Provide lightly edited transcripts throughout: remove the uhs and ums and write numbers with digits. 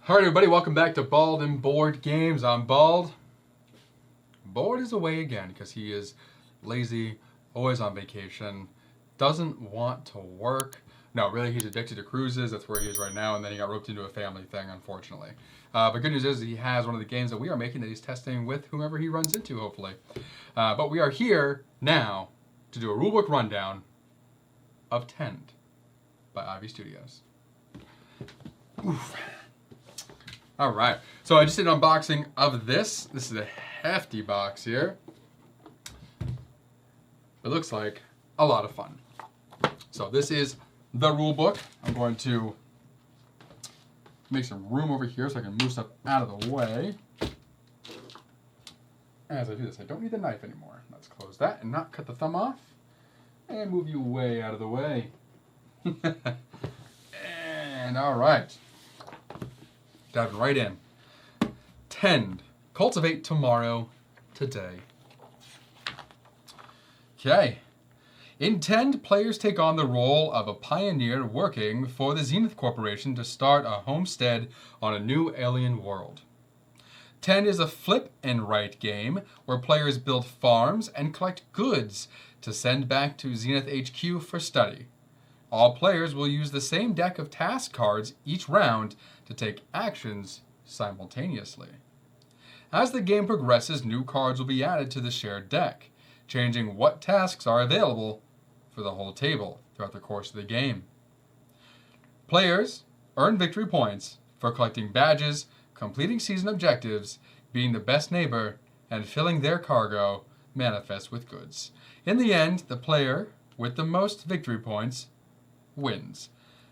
Alright everybody, welcome back to Bald and Bored Games. I'm Bald. Bored is away again because he is lazy, always on vacation, doesn't want to work. No, really, he's addicted to cruises. That's where he is right now, and then he got roped into a family thing, unfortunately. But good news is he has one of the games that we are making that he's testing with whomever he runs into, hopefully. But we are here now to do a rulebook rundown of Tend by IVStudios. Oof. All right, so I just did an unboxing of this. This is a hefty box here. It looks like a lot of fun. So this is the rule book. I'm going to make some room over here so I can move stuff out of the way. As I do this, I don't need the knife anymore. Let's close that and not cut the thumb off. And move you way out of the way. And all right. Diving right in. Tend. Cultivate tomorrow, today. Okay. In Tend, players take on the role of a pioneer working for the Zenith Corporation to start a homestead on a new alien world. Tend is a flip and write game where players build farms and collect goods to send back to Zenith HQ for study. All players will use the same deck of task cards each round to take actions simultaneously. As the game progresses, new cards will be added to the shared deck, changing what tasks are available for the whole table throughout the course of the game. Players earn victory points for collecting badges, completing season objectives, being the best neighbor, and filling their cargo manifest with goods. In the end, the player with the most victory points wins.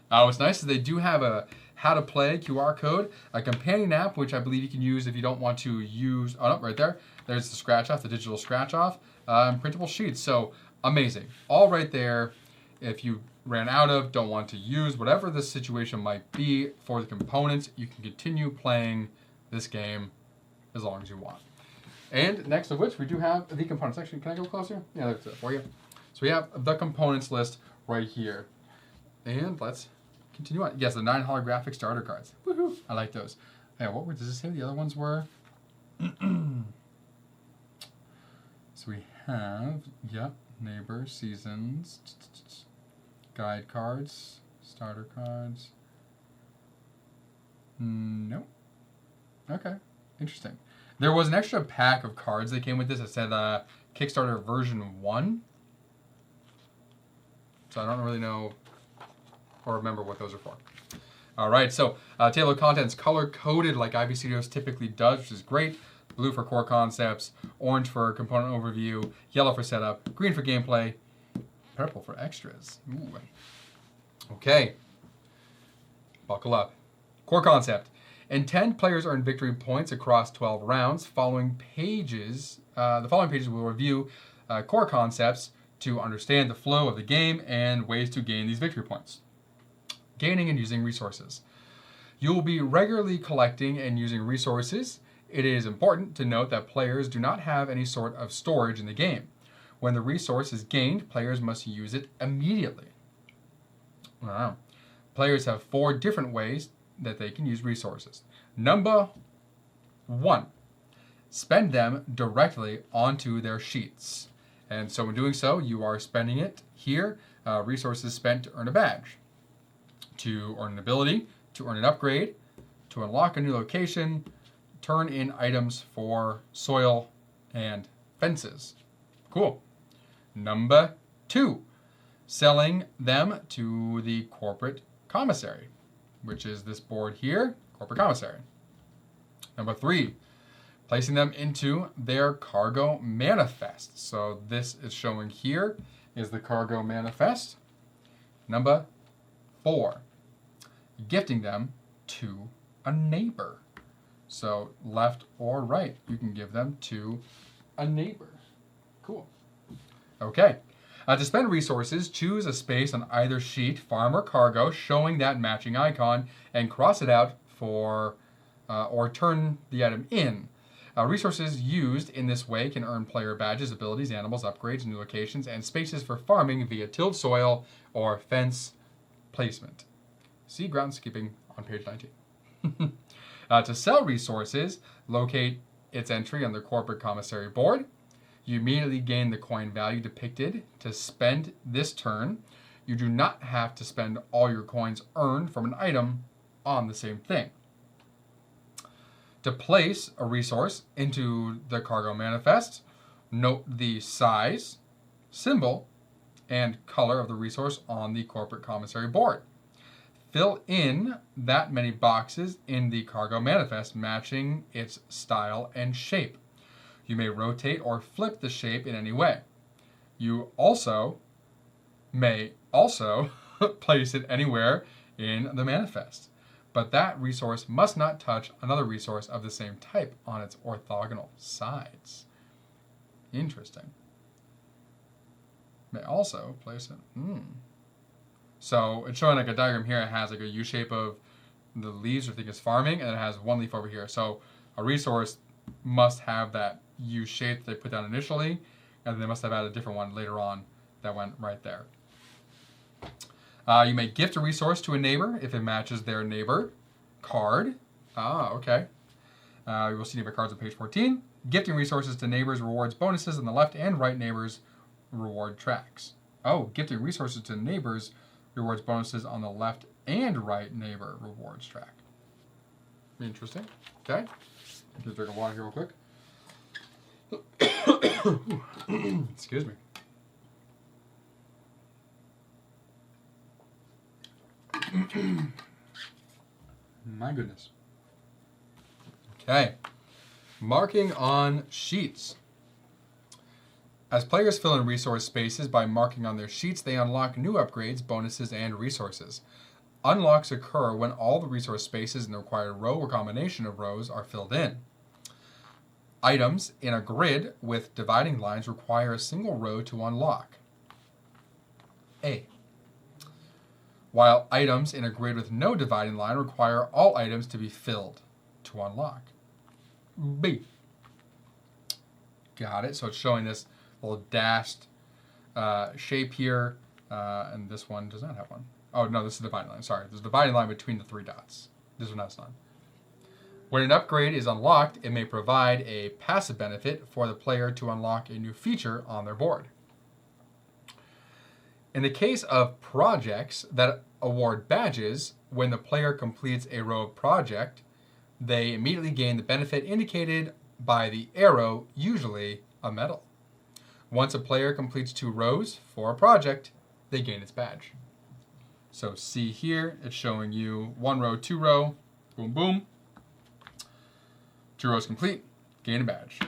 What's nice is they do have a how to play QR code, a companion app, which I believe you can use if you don't want to use, oh no, right there. There's the scratch off, the digital scratch off, and printable sheets. So amazing. All right there. If you ran out of, don't want to use, whatever the situation might be for the components, you can continue playing this game as long as you want. And next of which, we do have the components. Actually, can I go closer? Yeah, that's it for you. So we have the components list right here. And let's continue on. Yes, the 9 holographic starter cards. Woohoo! I like those. Yeah, what does it say the other ones were? So we have, neighbor, seasons, guide cards, starter cards. Nope. Okay, interesting. There was an extra pack of cards that came with this that said Kickstarter version 1. So I don't really know or remember what those are for. All right, so table of contents color-coded like IVStudios typically does, which is great. Blue for core concepts, orange for component overview, yellow for setup, green for gameplay, purple for extras. Ooh. Okay, buckle up. Core concept. In Tend, players earn victory points across 12 rounds. The following pages will review core concepts to understand the flow of the game and ways to gain these victory points. Gaining and using resources. You will be regularly collecting and using resources. It is important to note that players do not have any sort of storage in the game. When the resource is gained, players must use it immediately. Wow. Players have 4 different ways that they can use resources. Number 1, spend them directly onto their sheets. And so in doing so, you are spending it here. Resources spent to earn a badge, to earn an ability, to earn an upgrade, to unlock a new location, turn in items for soil and fences. Cool. Number 2, selling them to the corporate commissary, which is this board here, corporate commissary. Number 3, placing them into their cargo manifest. So this is showing here is the cargo manifest. Number 4, gifting them to a neighbor. So left or right, you can give them to a neighbor. Cool. Okay. To spend resources, choose a space on either sheet, farm or cargo, showing that matching icon, and cross it out for, or turn the item in. Resources used in this way can earn player badges, abilities, animals, upgrades, new locations, and spaces for farming via tilled soil or fence placement. See groundskeeping on page 19. To sell resources, locate its entry on the corporate commissary board. You immediately gain the coin value depicted to spend this turn. You do not have to spend all your coins earned from an item on the same thing. To place a resource into the cargo manifest, note the size, symbol, and color of the resource on the corporate commissary board. Fill in that many boxes in the cargo manifest matching its style and shape. You may rotate or flip the shape in any way. You may also place it anywhere in the manifest, but that resource must not touch another resource of the same type on its orthogonal sides. Interesting. May also place it. So it's showing like a diagram here. It has like a U shape of the leaves, I think it's farming, and it has one leaf over here. So a resource must have that U shape that they put down initially, and then they must have added a different one later on that went right there. You may gift a resource to a neighbor if it matches their neighbor card. Okay. You will see neighbor cards on page 14. Gifting resources to neighbors rewards bonuses on the left and right neighbors reward tracks. Oh, gifting resources to neighbors rewards bonuses on the left and right neighbor rewards track. Interesting. Okay. Just drink a water here real quick. Excuse me. My goodness. Okay. Marking on sheets. As players fill in resource spaces by marking on their sheets, they unlock new upgrades, bonuses, and resources. Unlocks occur when all the resource spaces in the required row or combination of rows are filled in. Items in a grid with dividing lines require a single row to unlock. A. While items in a grid with no dividing line require all items to be filled to unlock. B. Got it. So it's showing this little dashed shape here, and this one does not have one. Oh, no, this is the dividing line. Sorry, there's a dividing line between the three dots. This one has none. When an upgrade is unlocked, it may provide a passive benefit for the player to unlock a new feature on their board. In the case of projects that award badges, when the player completes a row of project, they immediately gain the benefit indicated by the arrow, usually a medal. Once a player completes 2 rows for a project, they gain its badge. So see here, it's showing you 1 row, 2 row, boom, boom. 2 rows complete, gain a badge.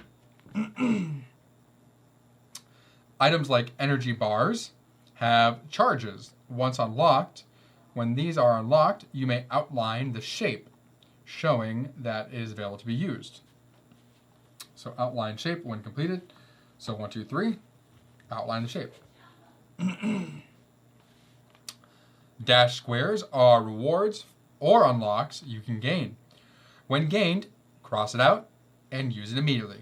Items like energy bars have charges. Once unlocked, when these are unlocked, you may outline the shape, showing that it is available to be used. So outline shape when completed. So 1, 2, 3, outline the shape. Dash squares are rewards or unlocks you can gain. When gained, cross it out and use it immediately.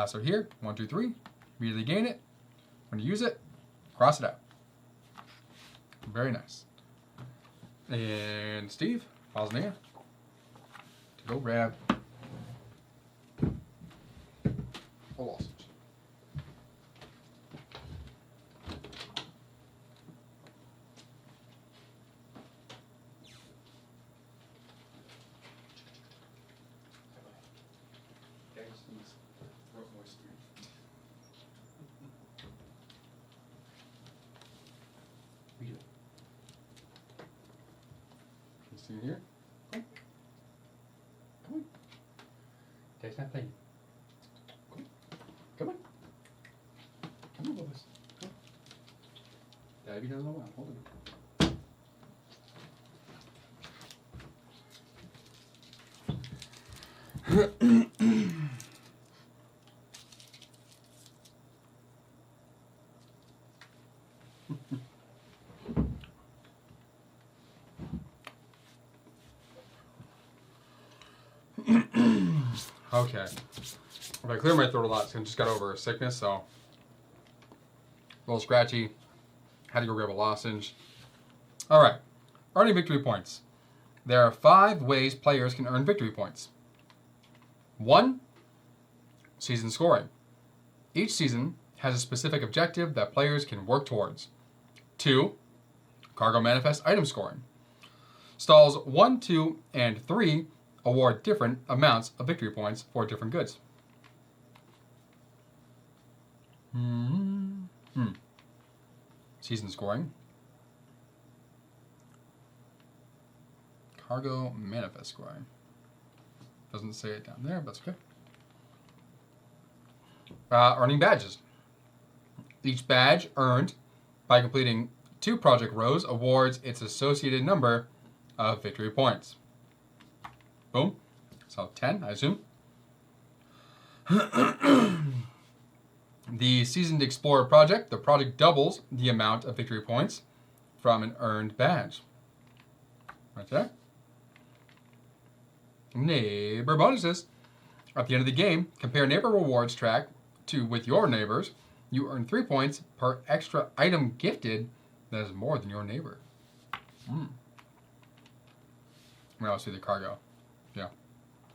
So here, 1, 2, 3, immediately gain it. When you use it, cross it out. Very nice. And Steve, Bosnia, to go grab a lozenge. See here? Come on. There's nothing. Come on. Come on, Bubbles. Come on. Daddy doesn't know what I'm holding. Okay. If I clear my throat a lot, it's just got over a sickness, so a little scratchy. Had to go grab a lozenge. All right. Earning victory points. There are 5 ways players can earn victory points. 1. Season scoring. Each season has a specific objective that players can work towards. 2. Cargo manifest item scoring. Stalls 1, 2, and 3 award different amounts of victory points for different goods. Season scoring. Cargo manifest scoring. Doesn't say it down there, but that's okay. Earning badges. Each badge earned by completing 2 project rows awards its associated number of victory points. Boom. So 10, I assume. The Seasoned Explorer project. The project doubles the amount of victory points from an earned badge. Right there. Neighbor bonuses. At the end of the game, compare neighbor rewards track with your neighbors. You earn 3 points per extra item gifted that is more than your neighbor. We also see the cargo. Yeah.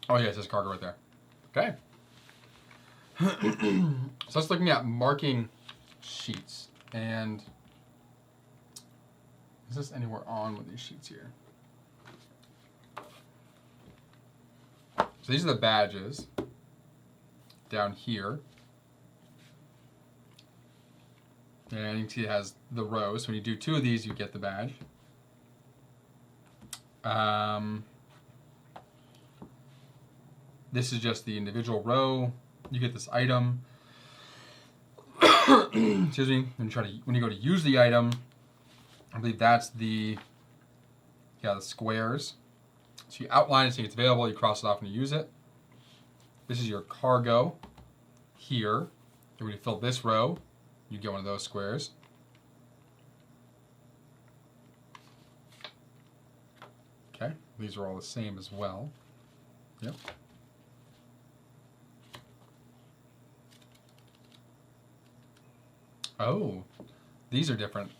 Oh yeah, it says cargo right there. Okay. So let's looking at marking sheets. And is this anywhere on with these sheets here? So these are the badges down here. And you can see it has the rows. So when you do 2 of these, you get the badge. This is just the individual row. You get this item. Excuse me. When you go to use the item, I believe that's the squares. So you outline it, see it's available. You cross it off when you use it. This is your cargo here. And when you fill this row, you get one of those squares. Okay, these are all the same as well. Yep. Oh, these are different.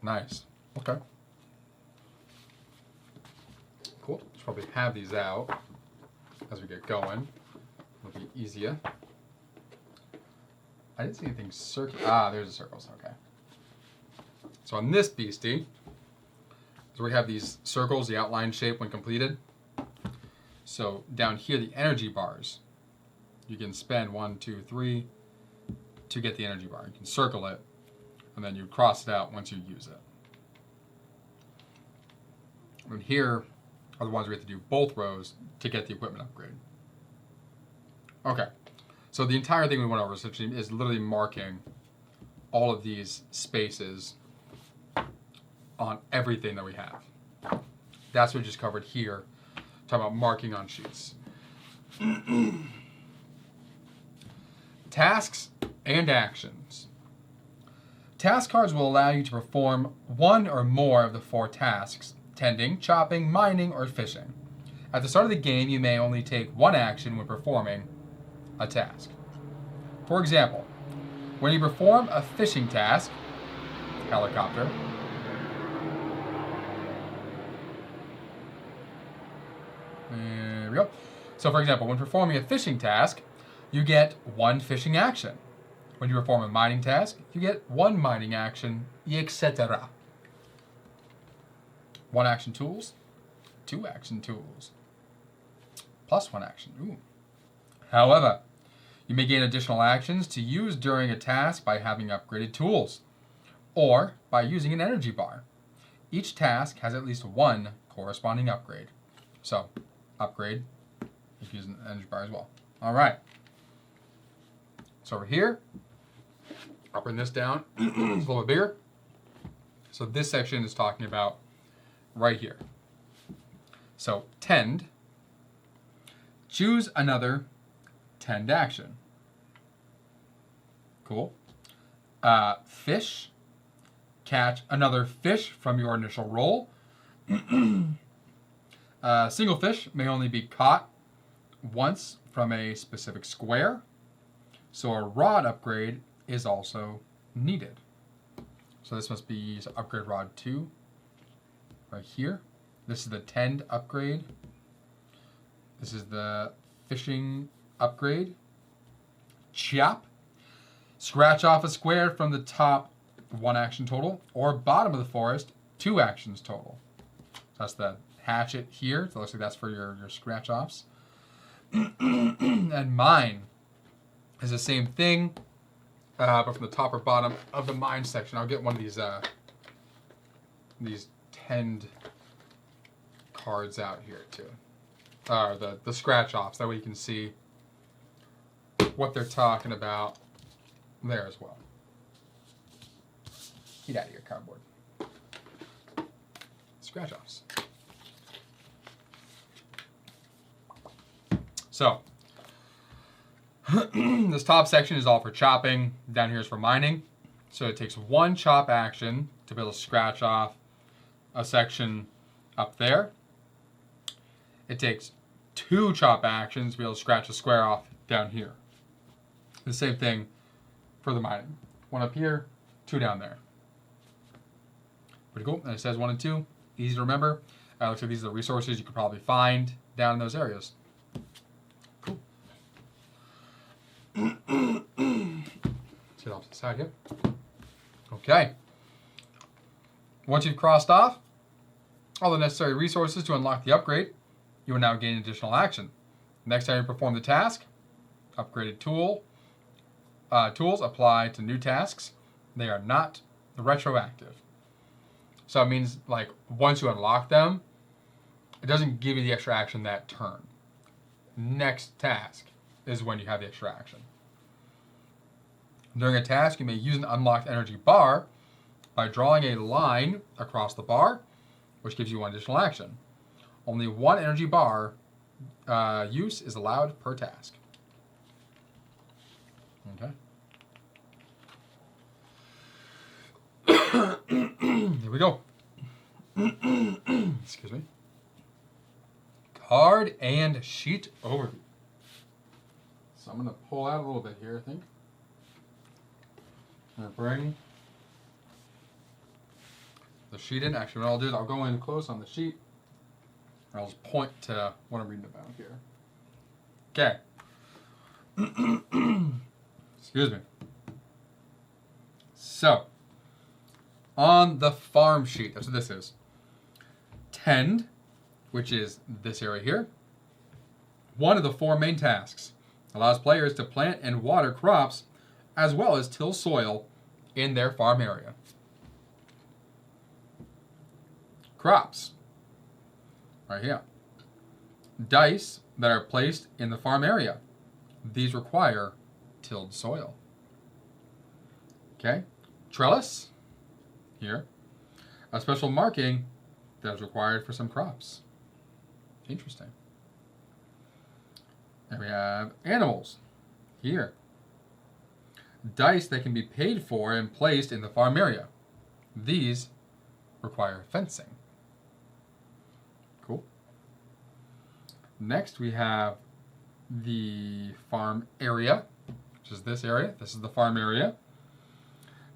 Nice. Okay. Cool. Should probably have these out as we get going. It'll be easier. I didn't see anything circle. Ah, there's the circles. Okay. So on this beastie, so we have these circles, the outline shape when completed. So down here, the energy bars. You can spend 1, 2, 3 to get the energy bar. You can circle it, and then you cross it out once you use it. And here are the ones we have to do both rows to get the equipment upgrade. Okay, so the entire thing we went over essentially is literally marking all of these spaces on everything that we have. That's what we just covered here, talking about marking on sheets. Tasks and actions. Task cards will allow you to perform 1 or more of the 4 tasks: tending, chopping, mining, or fishing. At the start of the game, you may only take 1 action when performing a task. For example, when you perform a fishing task, helicopter, there we go. So for example, when performing a fishing task, you get 1 fishing action. When you perform a mining task, you get 1 mining action, etc. 1 action tools, 2 action tools, plus 1 action. Ooh. However, you may gain additional actions to use during a task by having upgraded tools, or by using an energy bar. Each task has at least 1 corresponding upgrade. So, upgrade, you can use an energy bar as well. All right. So over here, I'll bring this down. It's a little bit bigger. So this section is talking about right here. So tend, choose another tend action. Cool. Fish, catch another fish from your initial roll. Single fish may only be caught once from a specific square. So a rod upgrade is also needed. So this must be upgrade rod 2. right here. This is the tend upgrade. This is the fishing upgrade. Chop. Scratch off a square from the top, 1 action total, or bottom of the forest, 2 actions total. So that's the hatchet here. So it looks like that's for your scratch offs. And mine is the same thing, but from the top or bottom of the mine section. I'll get one of these tend cards out here too. The scratch offs. That way you can see what they're talking about there as well. Get out of here, cardboard. Scratch offs. So, this top section is all for chopping. Down here is for mining. So it takes 1 chop action to be able to scratch off a section up there. It takes 2 chop actions to be able to scratch a square off down here. The same thing for the mining. 1 up here, 2 down there. Pretty cool. And it says 1 and 2. Easy to remember. Looks like these are the resources you could probably find down in those areas. Cool. Sit off to the side here. Okay. Once you've crossed off all the necessary resources to unlock the upgrade, you will now gain additional action. Next time you perform the task, upgraded tools apply to new tasks. They are not retroactive. So it means, like, once you unlock them, it doesn't give you the extra action that turn. Next task is when you have the extra action. During a task, you may use an unlocked energy bar by drawing a line across the bar, which gives you 1 additional action. Only 1 energy bar use is allowed per task. Okay. Here we go. Excuse me. Card and sheet overview. So I'm going to pull out a little bit here, I think. I'm going to bring the sheet in. Actually, what I'll do is I'll go in close on the sheet. I'll just point to what I'm reading about here. Okay. Excuse me. So, on the farm sheet, that's what this is. Tend, which is this area here. One of the 4 main tasks allows players to plant and water crops as well as till soil in their farm area. Crops. Right here. Dice that are placed in the farm area. These require tilled soil. Okay. Trellis. Here. A special marking that is required for some crops. Interesting. And we have animals. Here. Dice that can be paid for and placed in the farm area. These require fencing. Cool. Next we have the farm area, which is this area. This is the farm area.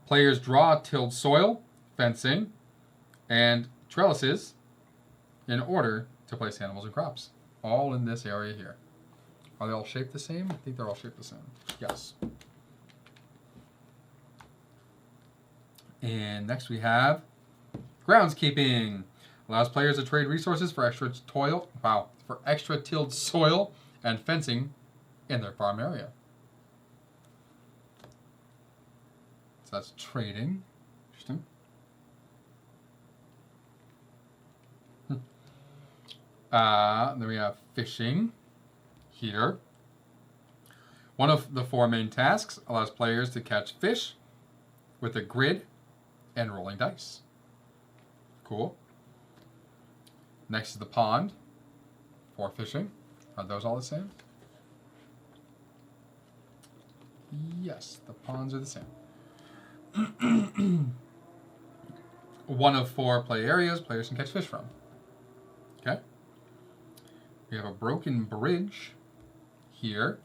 Players draw tilled soil, fencing, and trellises in order to place animals and crops. All in this area here. Are they all shaped the same? I think they're all shaped the same. Yes. And next we have groundskeeping. Allows players to trade resources for extra tilled soil and fencing in their farm area. So that's trading. Interesting. Then we have fishing here. One of the 4 main tasks allows players to catch fish with a grid and rolling dice. Cool. Next is the pond for fishing. Are those all the same? Yes, the ponds are the same. One of 4 play areas players can catch fish from. Okay. We have a broken bridge here.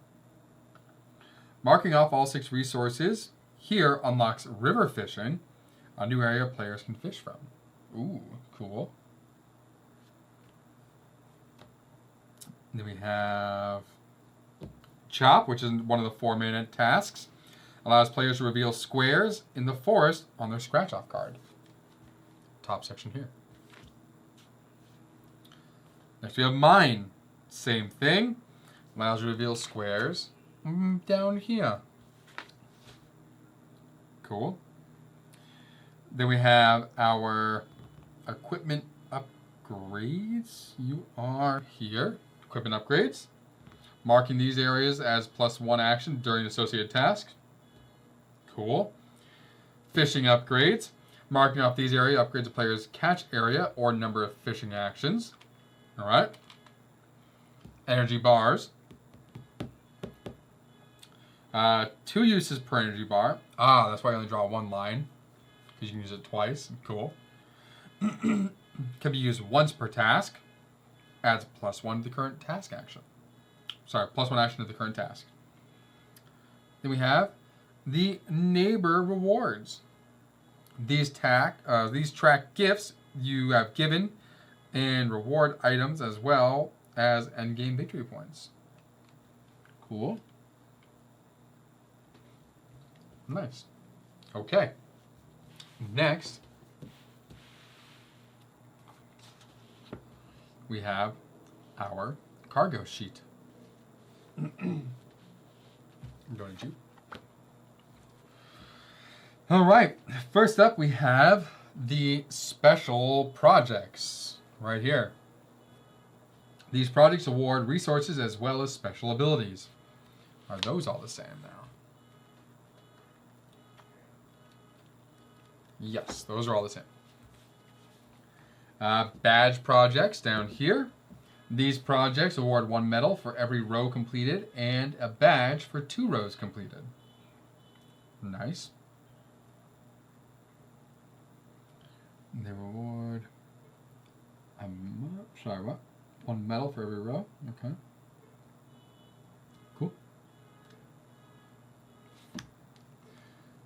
Marking off all 6 resources here unlocks river fishing, a new area players can fish from. Ooh, cool. Then we have Chop, which is one of the 4 main tasks. Allows players to reveal squares in the forest on their scratch-off card. Top section here. Next we have Mine. Same thing. Allows you to reveal squares down here. Cool. Then we have our equipment upgrades. You are here. Equipment upgrades. Marking these areas as +1 action during associated tasks. Cool. Fishing upgrades. Marking off these areas upgrades a player's catch area or number of fishing actions. Alright. Energy bars. 2 uses per energy bar. Ah, that's why I only draw 1 line. Because you can use it twice. Cool. Can be used once per task. Adds +1 to the current task action. Sorry, +1 action to the current task. Then we have the neighbor rewards. These track gifts you have given and reward items as well as endgame victory points. Cool. Nice. Okay. Next, we have our cargo sheet. I'm going to Jeep. All right. First up, we have the special projects right here. These projects award resources as well as special abilities. Are those all the same now? Yes, those are all the same. Badge projects down here. These projects award 1 medal for every row completed and a badge for 2 rows completed. Nice. They reward... sorry, what? 1 medal for every row? Okay. Cool.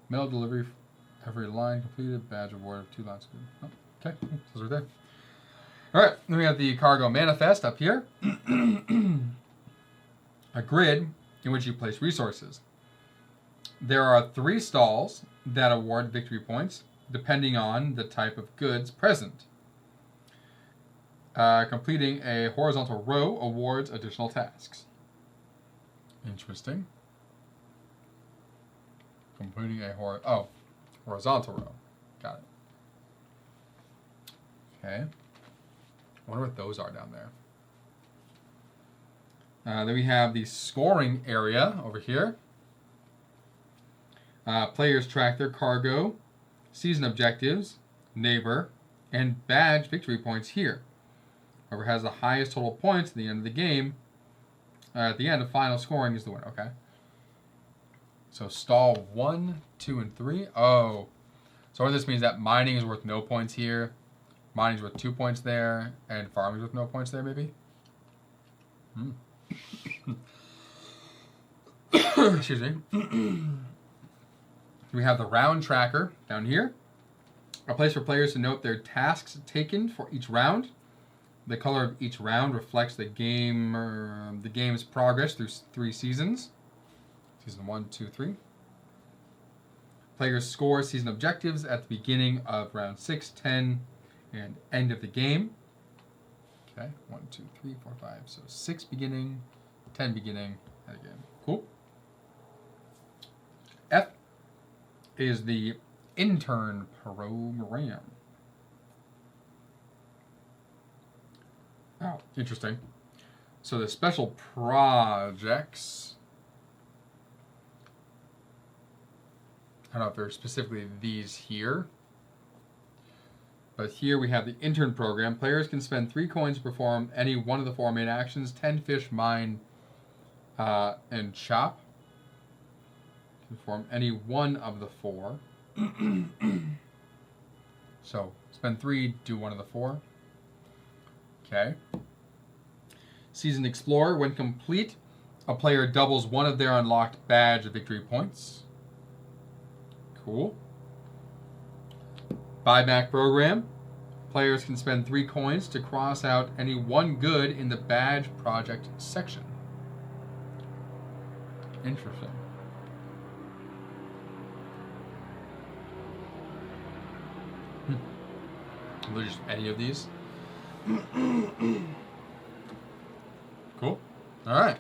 Medal delivery... Every line completed, badge award of 2 lines. Oh, okay, those are there. All right, then we have the cargo manifest up here. A grid in which you place resources. There are 3 stalls that award victory points depending on the type of goods present. Completing a horizontal row awards additional tasks. Interesting. Completing a horizontal row. Got it. Okay. I wonder what those are down there. Then we have the scoring area over here. Players track their cargo, season objectives, neighbor, and badge victory points here. Whoever has the highest total points at the end of the game, at the end of final scoring is the winner. Okay. So stall 1, 2, and 3. Oh. So what this means that mining is worth no points here. Mining is worth 2 points there. And farming is worth no points there, maybe? Excuse me. We have the round tracker down here. A place for players to note their tasks taken for each round. The color of each round reflects the game's progress through 3 seasons. Season 1, 2, 3. Players score season objectives at the beginning of round 6, 10, and end of the game. Okay, 1, 2, 3, 4, 5. So 6 beginning, 10 beginning, end of game. Cool. F is the intern program. Oh, interesting. So the special projects... I don't know if they're specifically these here. But here we have the intern program. Players can spend 3 coins to perform any one of the 4 main actions. 10 fish, mine, and chop. Perform any one of the 4. So, spend 3, do one of the 4. Okay. Season Explorer. When complete, a player doubles one of their unlocked badge victory points. Cool. Buyback program. Players can spend 3 coins to cross out any one good in the badge project section. Interesting. There's just any of these. Cool. All right.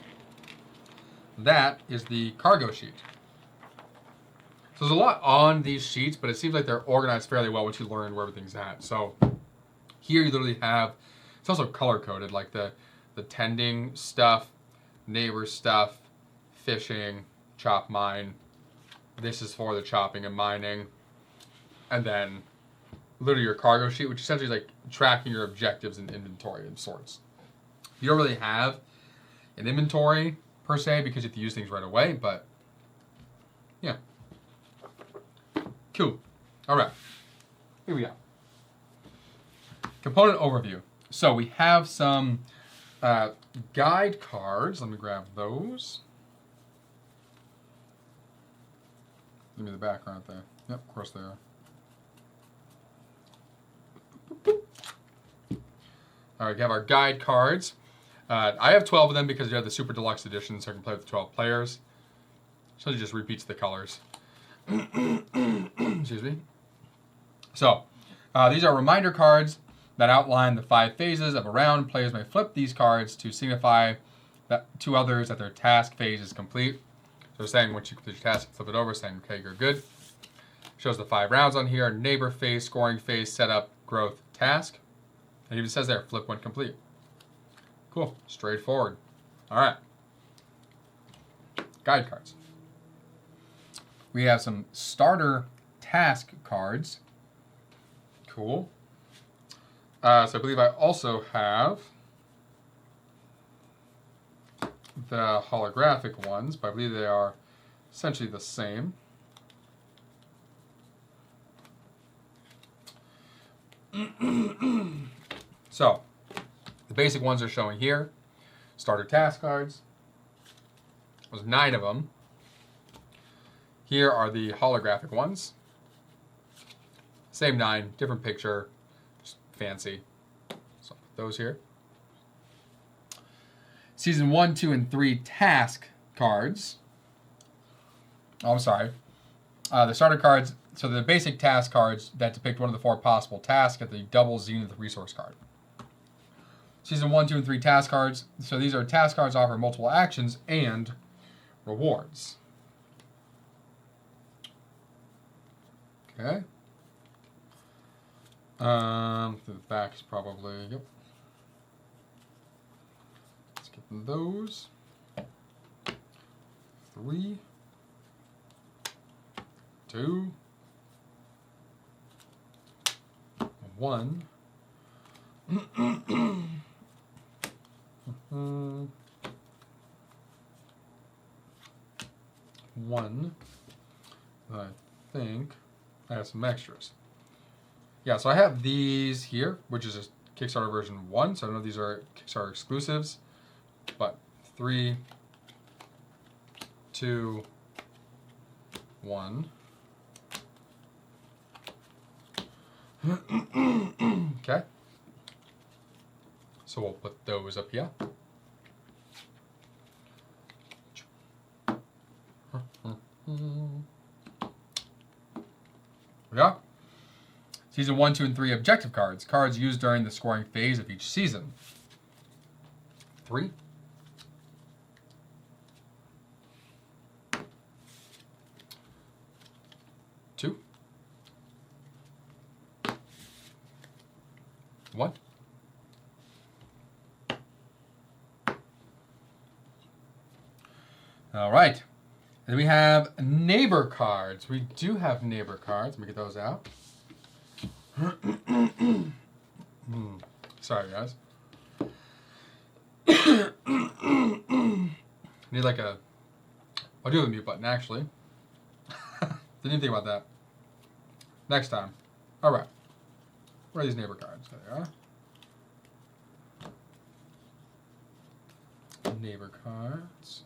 That is the cargo sheet. So there's a lot on these sheets, but it seems like they're organized fairly well once you learn where everything's at. So here you literally have, it's also color coded, like the tending stuff, neighbor stuff, fishing, chop mine. This is for the chopping and mining. And then literally your cargo sheet, which essentially is like tracking your objectives and inventory and sorts. You don't really have an inventory per se because you have to use things right away, but yeah. Cool. All right. Here we go. Component overview. So we have some guide cards. Let me grab those. Give me the background there. Yep, of course they are. All right, we have our guide cards. I have 12 of them because you have the Super Deluxe Edition, so I can play with 12 players. So it just repeats the colors. Excuse me. So, these are reminder cards that outline the 5 phases of a round. Players may flip these cards to signify that to others that their task phase is complete. So saying once you complete your task, flip it over, saying, okay, you're good. Shows the 5 rounds on here: neighbor phase, scoring phase, setup, growth, task. And it even says there, flip when complete. Cool. Straightforward. All right. Guide cards. We have some starter task cards. Cool. So I believe I also have the holographic ones, but I believe they are essentially the same. So, the basic ones are showing here. Starter task cards. There's 9 of them. Here are the holographic ones. Same 9, different picture, just fancy. So put those here. Season 1, 2, and 3 task cards. Oh, I'm sorry. The starter cards, so the basic task cards that depict one of the 4 possible tasks at the double Zenith resource card. Season 1, 2, and 3 task cards. So these are task cards offer multiple actions and rewards. Okay. The back is probably, yep. Let's get those. 3, 2, 1. One. I think I have some extras. Yeah, so I have these here, which is a Kickstarter version 1, so I don't know if these are Kickstarter exclusives, but 3, 2, 1. Okay. So we'll put those up here. Yeah. Season 1, 2, and 3 objective cards. Cards used during the scoring phase of each season. 3. 2. 1. All right. And we have neighbor cards. We do have neighbor cards. Let me get those out. Sorry, guys. Need like a... I'll do the mute button, actually. Didn't even think about that. Next time. All right. Where are these neighbor cards? There they are. Neighbor cards.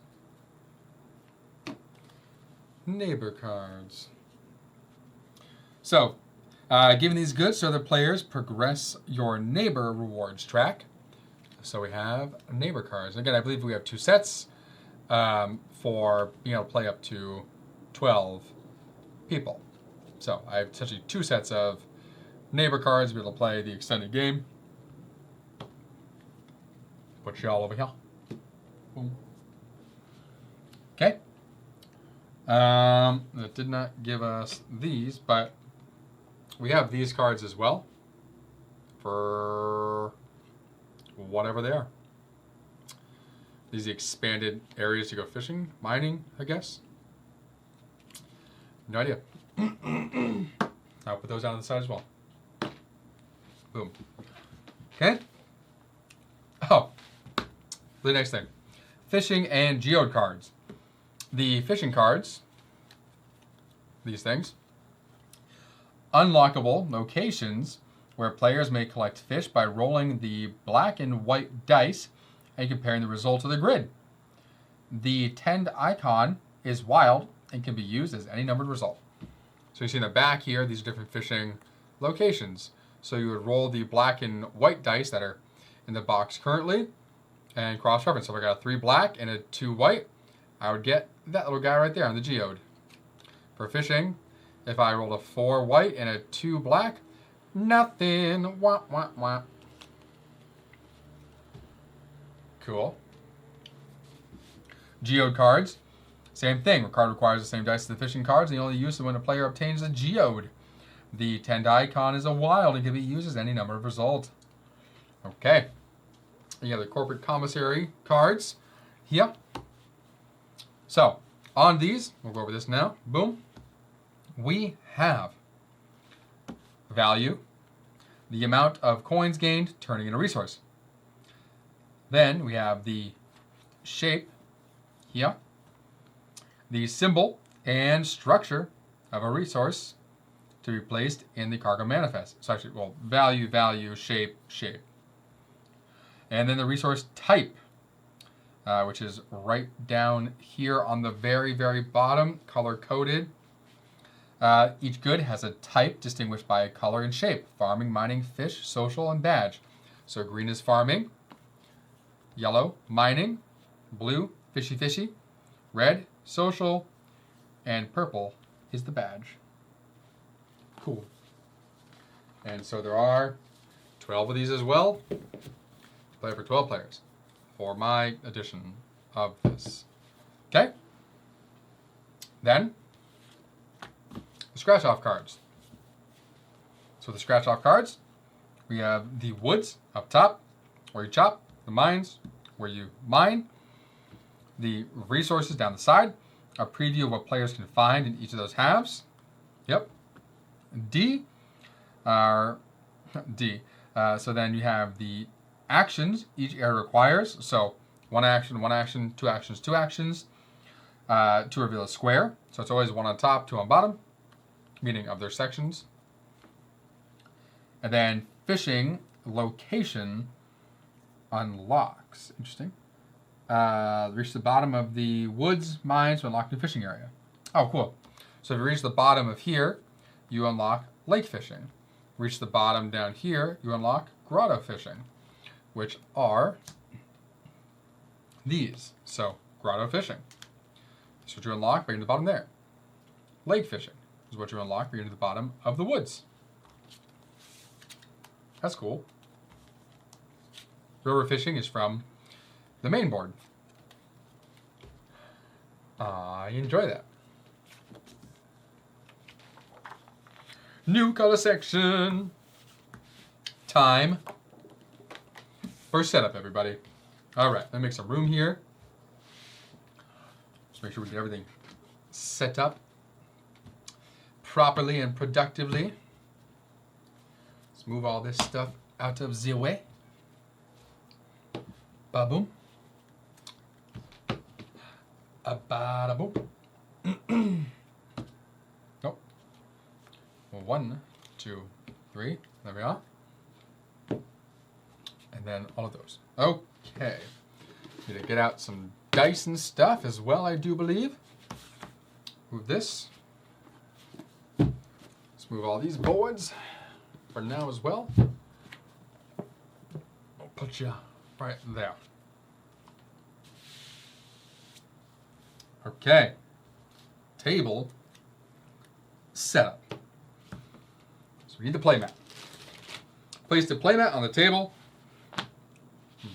Neighbor cards. So, Giving these goods to other players progress your neighbor rewards track. So we have neighbor cards. Again, I believe we have 2 sets for being able to play up to 12 people. So I have essentially 2 sets of neighbor cards to be able to play the extended game. Put you all over here. Boom. Okay. That did not give us these, but we have these cards as well for whatever they are. These are the expanded areas to go fishing, mining, I guess. No idea. I'll put those down on the side as well. Boom. Okay. Oh, the next thing. Fishing and geode cards. The fishing cards, these things, unlockable locations where players may collect fish by rolling the black and white dice and comparing the result to the grid. The tend icon is wild and can be used as any numbered result. So you see in the back here, these are different fishing locations. So you would roll the black and white dice that are in the box currently and cross-reference. So if I got a 3 black and a 2 white, I would get that little guy right there on the geode. For fishing, if I rolled a 4 white and a 2 black, nothing. Wah, wah, wah. Cool. Geode cards. Same thing. The card requires the same dice as the fishing cards, and you only use them when a player obtains a geode. The tend icon is a wild and can be used as any number of results. Okay. You have the corporate commissary cards. Yep. So, on these, we'll go over this now. Boom. We have value, the amount of coins gained turning into a resource. Then we have the shape here, the symbol and structure of a resource to be placed in the cargo manifest. So actually, well, value, value, shape, shape. And then the resource type, which is right down here on the very, very bottom, color-coded. Each good has a type distinguished by color and shape: farming, mining, fish, social, and badge. So green is farming, yellow, mining, blue, fishy, fishy, red, social, and purple is the badge. Cool. And so there are 12 of these as well. Play for 12 players for my edition of this. Okay? Then, the scratch-off cards. So the scratch-off cards, we have the woods up top, where you chop, the mines, where you mine, the resources down the side, a preview of what players can find in each of those halves. Yep. D. So then you have the actions each area requires. So one action, 2 actions, 2 actions to reveal a square. So it's always 1 on top, 2 on bottom, meaning of their sections. And then fishing location unlocks. Interesting. Reach the bottom of the woods mines to unlock new fishing area. Oh, cool. So if you reach the bottom of here, you unlock lake fishing. Reach the bottom down here, you unlock grotto fishing, which are these. So grotto fishing is what you unlock by getting to the bottom there. Lake fishing is what you unlock by getting to the bottom of the woods. That's cool. River fishing is from the main board. I enjoy that. New color section. Time. First setup, everybody. All right, let me make some room here. Just make sure we get everything set up properly and productively. Let's move all this stuff out of the way. Ba-boom. Ba-da-boom. Oh. 1, 2, 3. There we are. And then all of those. Okay. Need to get out some dice and stuff as well, I do believe. Move this. Let's Let's move all these boards for now as well. I'll put you right there. Okay. Table setup. So we need the playmat. Place the playmat on the table.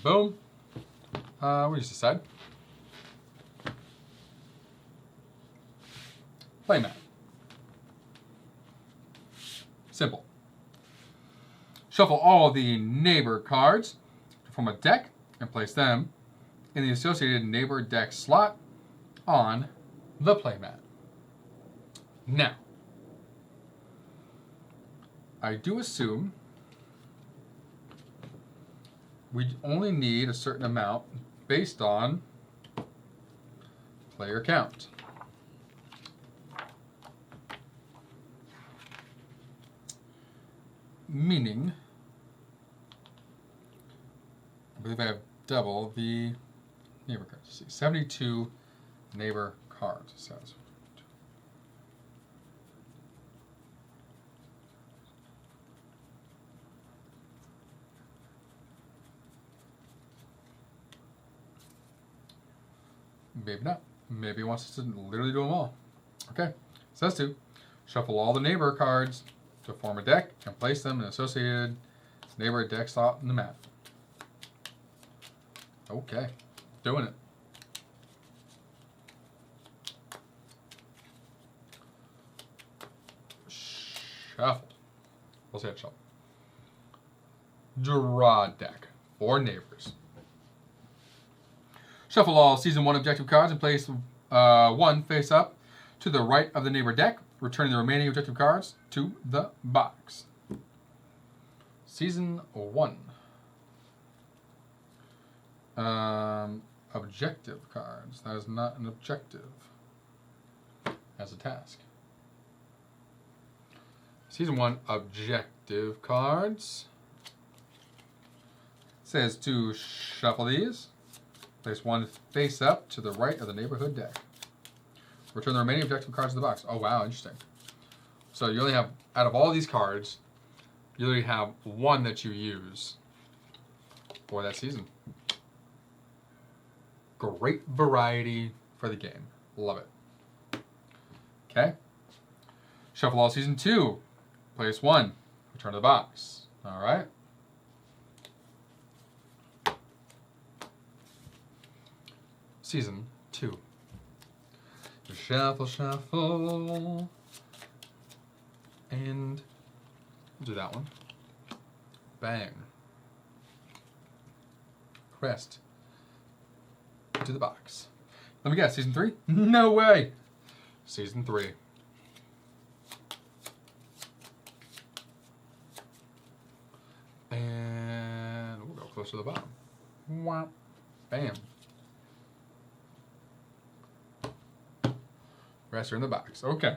Boom. We just decide. Playmat. Simple. Shuffle all the neighbor cards to form a deck and place them in the associated neighbor deck slot on the playmat. Now, I do assume we only need a certain amount based on player count. Meaning, I believe I have double the neighbor cards. Let's see, 72 neighbor cards, it says. Maybe not. Maybe it wants us to literally do them all. Okay, it says to shuffle all the neighbor cards to form a deck and place them in associated neighbor deck slot in the mat. Okay, doing it. Shuffle. We'll say it shuffle. Draw deck for neighbors. Shuffle all Season 1 objective cards and place one face up to the right of the neighbor deck, returning the remaining objective cards to the box. Season 1. Objective cards. That is not an objective. As a task. Season 1 objective cards. It says to shuffle these. Place one face up to the right of the neighborhood deck. Return the remaining objective cards to the box. Oh, wow, interesting. So you only have, out of all these cards, you only have one that you use for that season. Great variety for the game. Love it. Okay. Shuffle all Season 2. Place one. Return to the box. All right. Season 2. Shuffle, shuffle. And do that one. Bang. Crest. To the box. Let me guess, Season 3? No way! Season 3. And we'll go close to the bottom. Whop. Bam. Rest are in the box. Okay.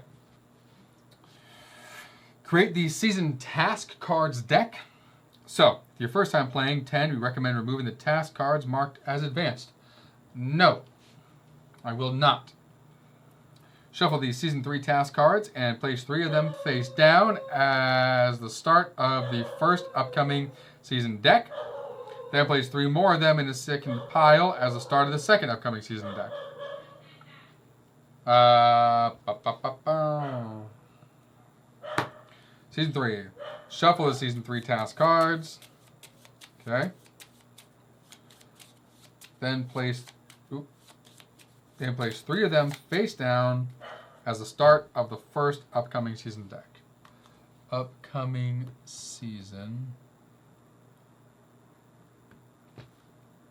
Create the season task cards deck. So, your first time playing 10, we recommend removing the task cards marked as advanced. No, I will not. Shuffle these season 3 task cards and place 3 of them face down as the start of the first upcoming season deck. Then place 3 more of them in the second pile as the start of the second upcoming season deck. Season 3. Shuffle the Season 3 task cards. Okay. Then place 3 of them face down as the start of the first upcoming season deck. Upcoming season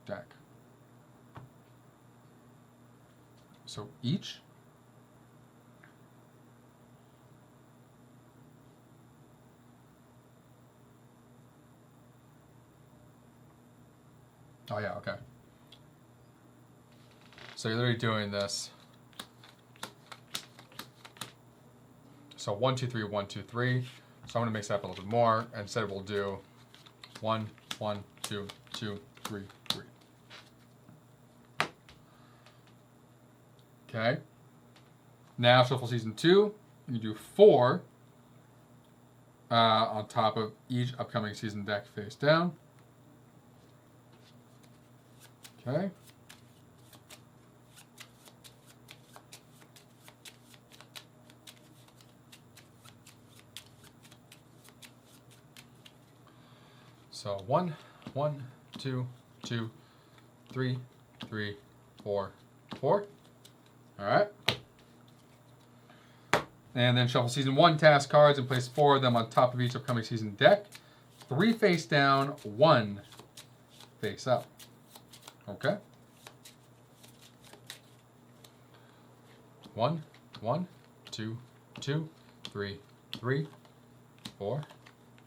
deck. So each oh yeah, okay. So you're literally doing this. So 1, 2, 3, 1, 2, 3. So I'm going to mix that up a little bit more. Instead we'll do 1, 1, 2, 2, 3, 3. Okay. Now shuffle season 2. And you do 4 on top of each upcoming season deck face down. Okay. So 1, 1, 2, 2, 3, 3, 4, 4. All right. And then shuffle season 1 task cards and place 4 of them on top of each upcoming season deck. 3 face down, 1 face up. Okay. 1, 1, 2, 2, 3, 3, 4,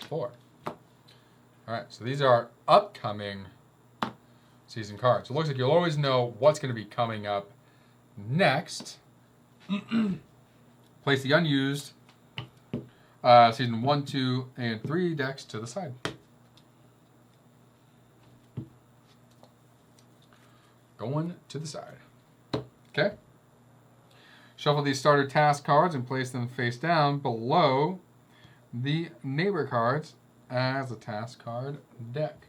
4. All right, so these are upcoming season cards. So it looks like you'll always know what's going to be coming up next. Place the unused season 1, 2, and 3 decks to the side. Going to the side. Okay. Shuffle these starter task cards and place them face down below the neighbor cards as a task card deck.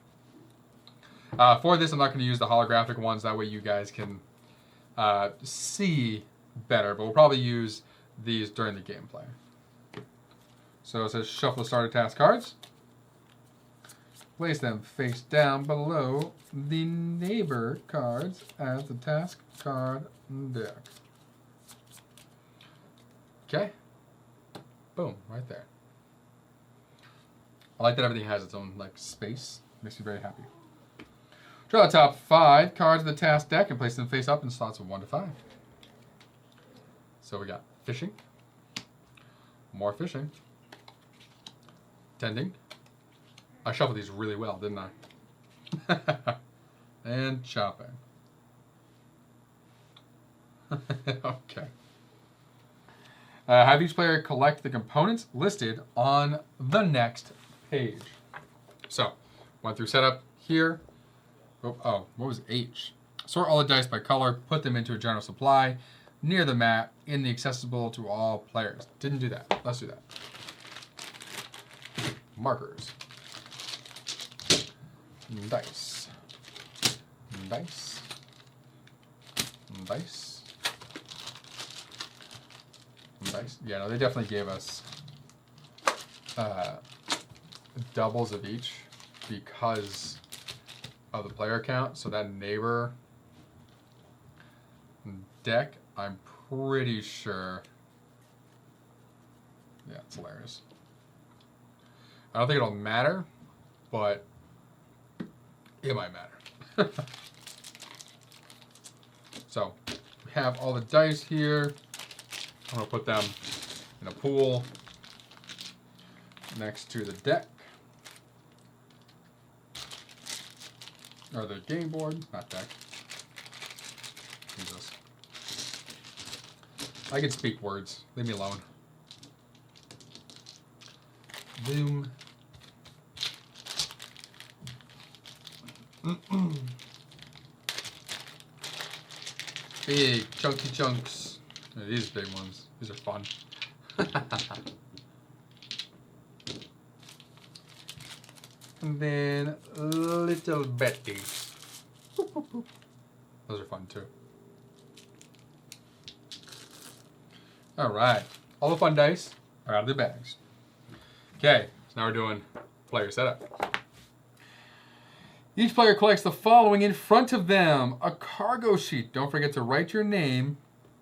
For this, I'm not going to use the holographic ones. That way you guys can see better. But we'll probably use these during the gameplay. So it says shuffle the starter task cards. Place them face down below the neighbor cards as the task card deck. Okay. Boom, right there. I like that everything has its own like space. Makes me very happy. Draw the top 5 cards of the task deck and place them face up in slots of 1 to 5. So we got fishing, more fishing, tending. I shuffled these really well, didn't I? And chopping. Okay. Have each player collect the components listed on the next page. So, went through setup here. Oh, what was H? Sort all the dice by color, put them into a general supply near the mat in the accessible to all players. Didn't do that. Let's do that. Markers. Dice. Dice. Dice. Dice. Yeah, no, they definitely gave us doubles of each because of the player count. So that neighbor deck, I'm pretty sure. Yeah, it's hilarious. I don't think it'll matter, but it might matter. So we have all the dice here. I'm gonna put them in a pool next to the deck. Or the game board, not deck. Jesus. I can speak words. Leave me alone. Boom. Big chunky chunks. Yeah, these big ones. These are fun. And then little betties. Boop, boop, boop. Those are fun too. All right. All the fun dice are out of the bags. Okay, so now we're doing player setup. Each player collects the following in front of them. A cargo sheet. Don't forget to write your name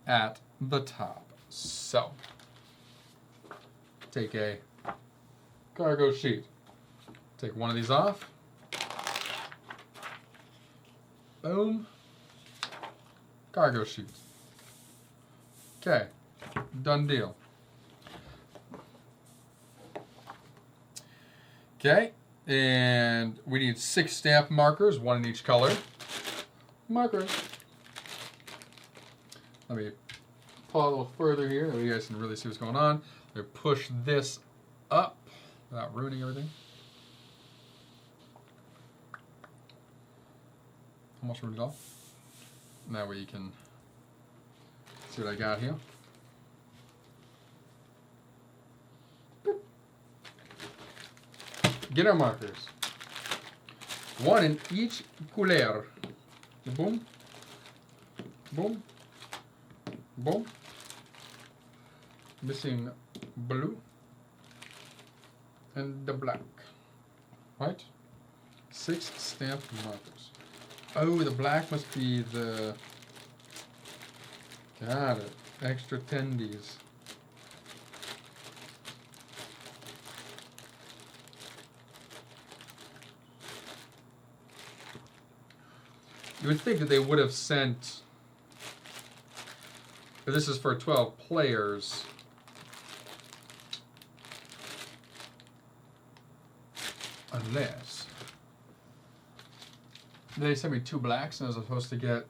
at the top. So, take a cargo sheet. Take one of these off. Boom. Cargo sheet. Okay, done deal. Okay, and we need 6 stamp markers, 1 in each color. Markers. Let me pull a little further here so you guys can really see what's going on. Let me push this up without ruining everything. Almost ruined it all. And that way you can see what I got here. beginner markers. One in each couleur. Boom. Boom. Boom. Missing blue. And the black. Right? 6 stamp markers. Oh, the black must be the... Got it. Extra tendies. You would think that they would have sent... But this is for 12 players. Unless... They sent me 2 blacks and I was supposed to get...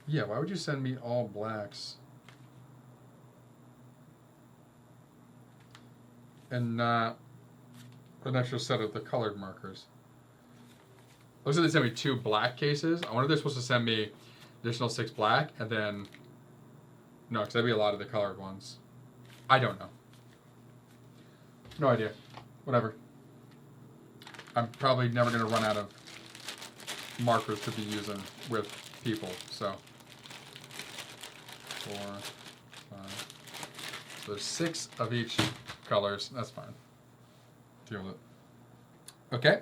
Yeah, why would you send me all blacks? And not an extra set of the colored markers. Looks like they sent me 2 black cases. I wonder if they're supposed to send me additional 6 black and then... No, because that'd be a lot of the colored ones. I don't know. No idea. Whatever. I'm probably never going to run out of markers to be using with people, so... 4, 5... So there's 6 of each colors. That's fine. Deal with it. Okay.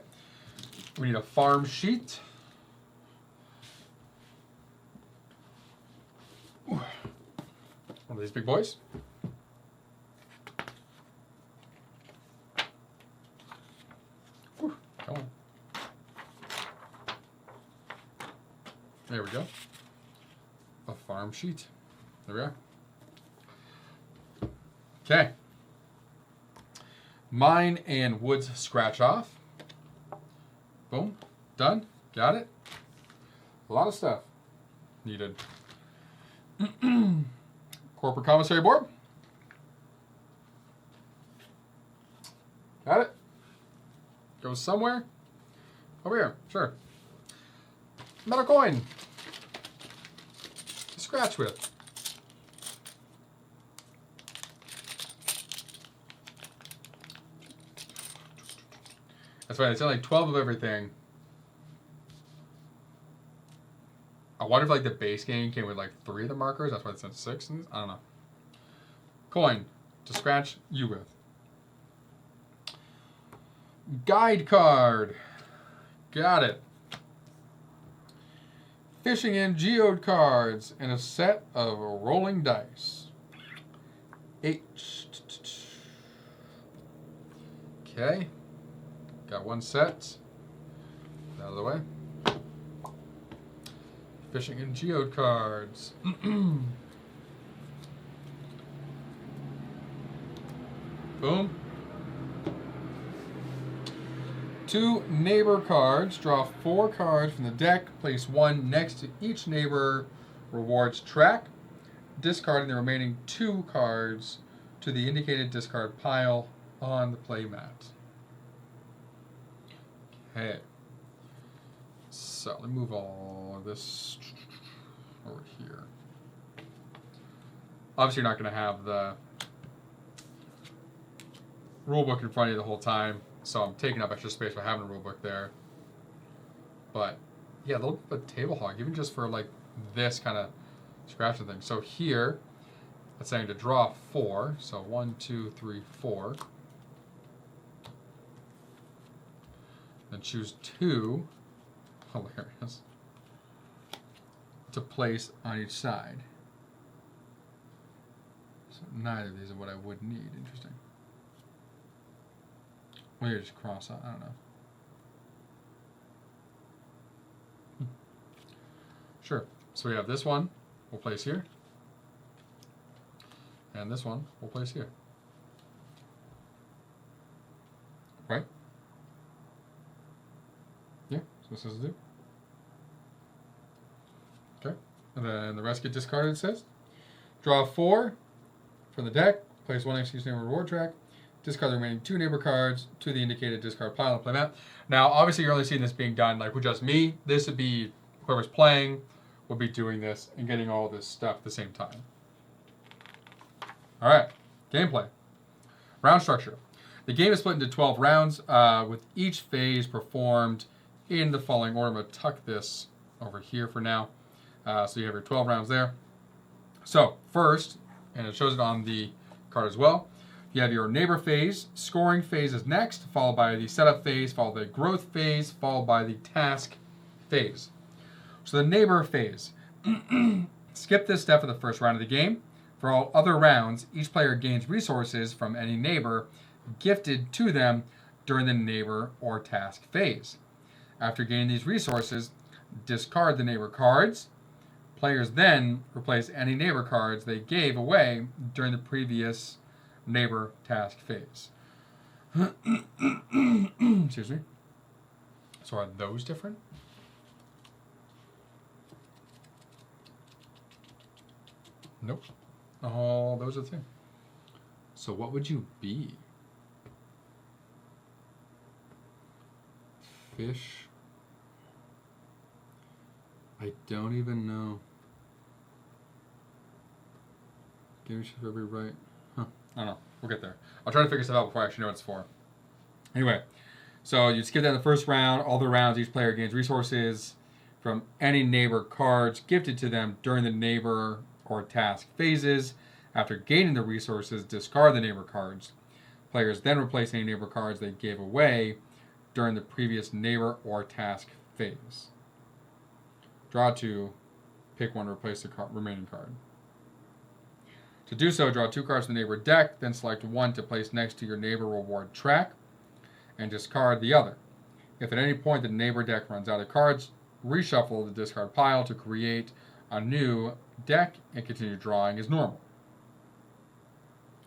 We need a farm sheet. Ooh. One of these big boys. Ooh, come on. There we go. A farm sheet. There we are. Okay. Mine and Woods scratch off. Boom. Done. Got it. A lot of stuff needed. Corporate commissary board. Got it. Goes somewhere. Over here. Sure. Metal coin. To scratch with. That's right, it's only 12 of everything. I wonder if like the base game came with like 3 of the markers. That's why it sent 6. I don't know. Coin to scratch you with. Guide card. Got it. Fishing and geode cards and a set of rolling dice. H. Okay. Got 1 set. Out of the way. Fishing and geode cards. Boom. 2 neighbor cards. Draw 4 cards from the deck. Place 1 next to each neighbor rewards track. Discarding the remaining 2 cards to the indicated discard pile on the play mat. Okay. So let me move all of this over here. Obviously, you're not going to have the rulebook in front of you the whole time, so I'm taking up extra space by having a rulebook there. But yeah, a little bit of table hog, even just for like this kind of scratching thing. So here, it's saying to draw 4. So 1, 2, 3, 4. Then choose 2, hilarious, to place on each side. So neither of these are what I would need. Interesting. Well, you just cross out. I don't know. Sure. So we have this one we'll place here. And this one we'll place here. Right? Yeah, so this is it. Okay. And then the rest get discarded, it says. Draw 4 from the deck. Place 1 next to each neighbor reward track. Discard the remaining 2 neighbor cards to the indicated discard pile and play mat. Now, obviously, you're only seeing this being done like with just me. This would be whoever's playing will be doing this and getting all this stuff at the same time. All right, gameplay. Round structure. The game is split into 12 rounds, with each phase performed in the following order. I'm going to tuck this over here for now. So you have your 12 rounds there. So first, and it shows it on the card as well, you have your neighbor phase. Scoring phase is next, followed by the setup phase, followed by the growth phase, followed by the task phase. So the neighbor phase. Skip this step for the first round of the game. For all other rounds, each player gains resources from any neighbor gifted to them during the neighbor or task phase. After gaining these resources, discard the neighbor cards. Players then replace any neighbor cards they gave away during the previous neighbor task phase. Excuse me. So are those different? Nope. Oh, those are the same. So what would you be? Fish? I don't even know. Game should be right. Huh. I don't know. We'll get there. I'll try to figure stuff out before I actually know what it's for. Anyway, so you skip down the first round. All the rounds, each player gains resources from any neighbor cards gifted to them during the neighbor or task phases. After gaining the resources, discard the neighbor cards. Players then replace any neighbor cards they gave away during the previous neighbor or task phase. Draw 2, pick one to replace the remaining card. To do so, draw 2 cards from the neighbor deck, then select one to place next to your neighbor reward track, and discard the other. If at any point the neighbor deck runs out of cards, reshuffle the discard pile to create a new deck and continue drawing as normal.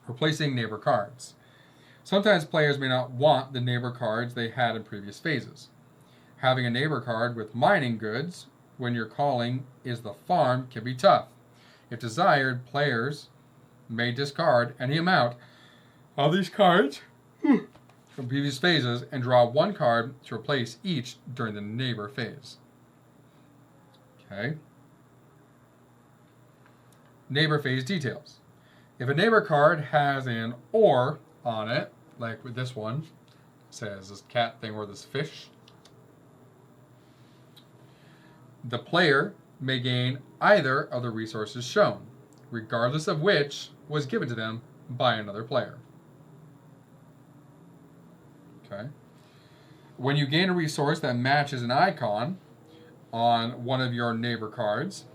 Replacing neighbor cards. Sometimes players may not want the neighbor cards they had in previous phases. Having a neighbor card with mining goods when your calling is the farm can be tough. If desired, players may discard any amount of these cards from previous phases and draw 1 card to replace each during the neighbor phase. Okay. Neighbor phase details. If a neighbor card has an or on it, like with this one, says this cat thing or this fish, the player may gain either of the resources shown, regardless of which was given to them by another player. Okay. When you gain a resource that matches an icon on one of your neighbor cards,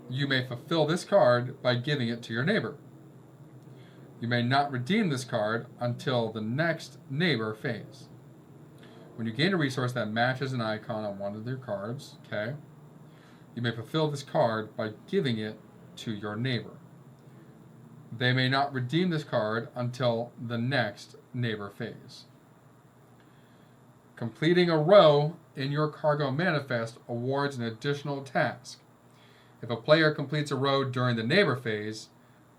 you may fulfill this card by giving it to your neighbor. You may not redeem this card until the next neighbor phase. When you gain a resource that matches an icon on one of their cards, okay, you may fulfill this card by giving it to your neighbor. They may not redeem this card until the next neighbor phase. Completing a row in your cargo manifest awards an additional task. If a player completes a row during the neighbor phase,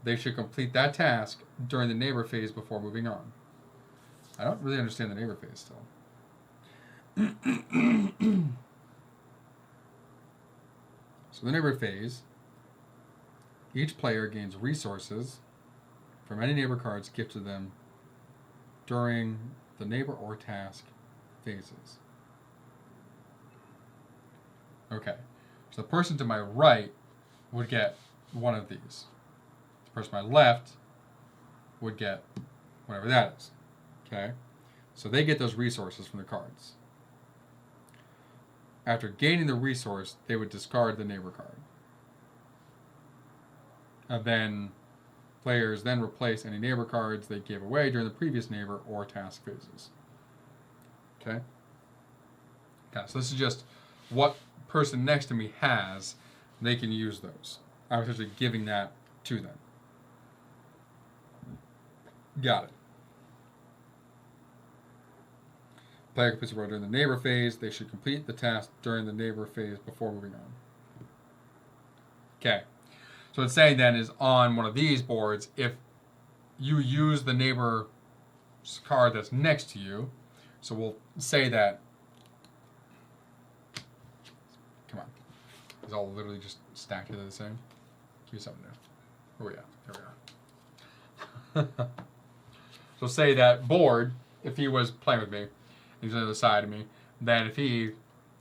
they should complete that task during the neighbor phase before moving on. I don't really understand the neighbor phase still. So the neighbor phase, each player gains resources from any neighbor cards gifted to them during the neighbor or task phases. Okay, so the person to my right would get one of these. The person to my left would get whatever that is. Okay, so they get those resources from the cards. After gaining the resource, they would discard the neighbor card. And then players then replace any neighbor cards they gave away during the previous neighbor or task phases. Okay? Yeah, so this is just what person next to me has. They can use those. I'm essentially giving that to them. Got it. Player completes a row during the neighbor phase. They should complete the task during the neighbor phase before moving on. Okay. So it's saying then is on one of these boards, if you use the neighbor card that's next to you, so we'll say that, come on, it's all literally just stacked together the same. Give me something new. Oh yeah, here we are. So say that board, if he was playing with me, he's on the other side of me, then if he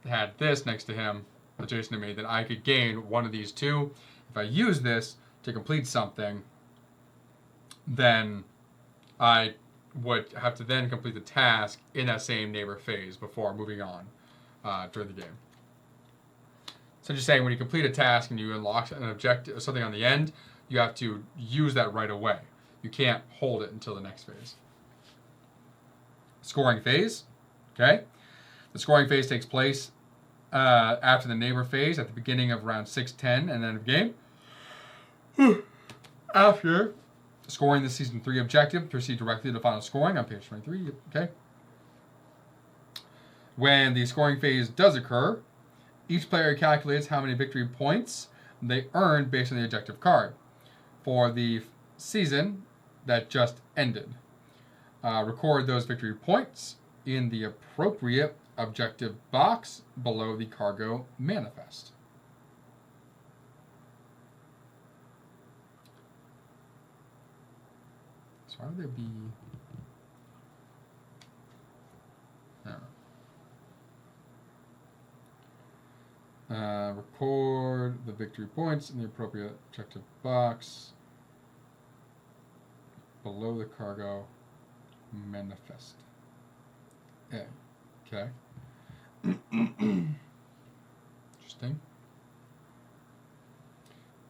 had this next to him, adjacent to me, then I could gain one of these two. If I use this to complete something, then I would have to then complete the task in that same neighbor phase before moving on during the game. So just saying, when you complete a task and you unlock an objective, something on the end, you have to use that right away. You can't hold it until the next phase. Scoring phase. Okay. The scoring phase takes place after the neighbor phase at the beginning of round 6-10 and end of game. After scoring the season 3 objective, proceed directly to the final scoring on page 23. Okay. When the scoring phase does occur, each player calculates how many victory points they earned based on the objective card for the season that just ended. Record those victory points in the appropriate objective box below the cargo manifest. So why would there be... I don't know. Record the victory points in the appropriate objective box below the cargo manifest. A. Okay. Interesting.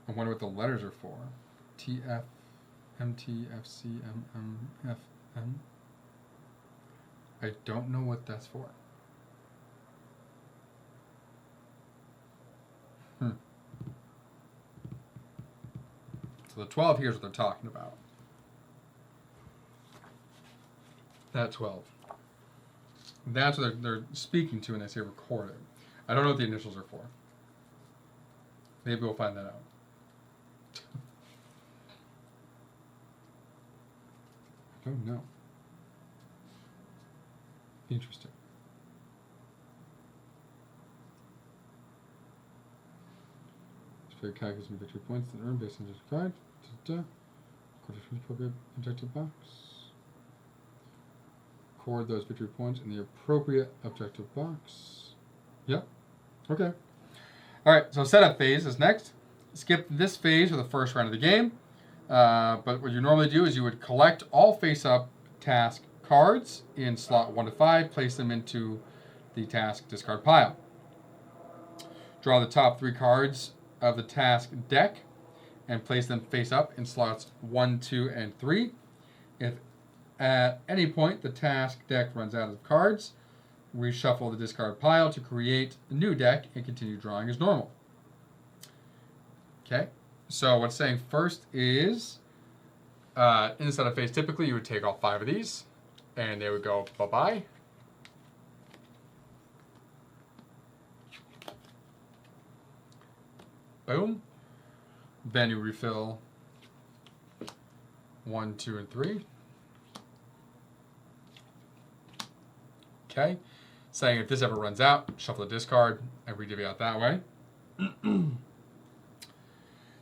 I wonder what the letters are for. T, F, M, T, F, C, M, M, F, M. I don't know what that's for. So the 12 here is what they're talking about. That 12. That's what they're speaking to when they say recorded. I don't know what the initials are for. Maybe we'll find that out. I don't know. Interesting. Fair calculation of victory points that earn based on this card. Record the appropriate objective box. Record those victory points in the appropriate objective box. Yep. Okay. Alright, so setup phase is next. Skip this phase for the first round of the game. But what you normally do is you would collect all face-up task cards in slot 1 to 5, place them into the task discard pile. Draw the top 3 cards of the task deck and place them face up in slots 1, 2, and 3. If at any point the task deck runs out of cards, reshuffle the discard pile to create a new deck and continue drawing as normal. Okay, so what's saying first is in the setup phase, typically you would take all 5 of these and they would go bye-bye. Boom. Then you refill 1, 2, and 3. Okay. Saying if this ever runs out, shuffle the discard and redivvy out that way.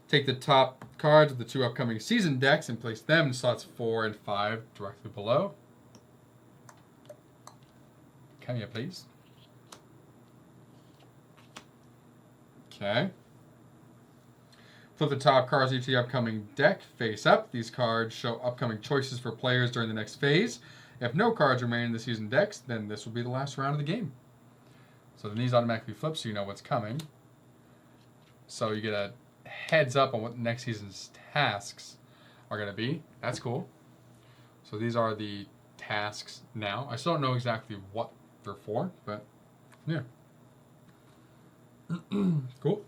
Take the top cards of the 2 upcoming season decks and place them in slots 4 and 5 directly below. Can you please? Okay. Flip the top cards of each of the upcoming deck face up. These cards show upcoming choices for players during the next phase. If no cards remain in the season decks, then this will be the last round of the game. So then these automatically flip so you know what's coming. So you get a heads up on what next season's tasks are going to be. That's cool. So these are the tasks now. I still don't know exactly what they're for, but yeah. Cool.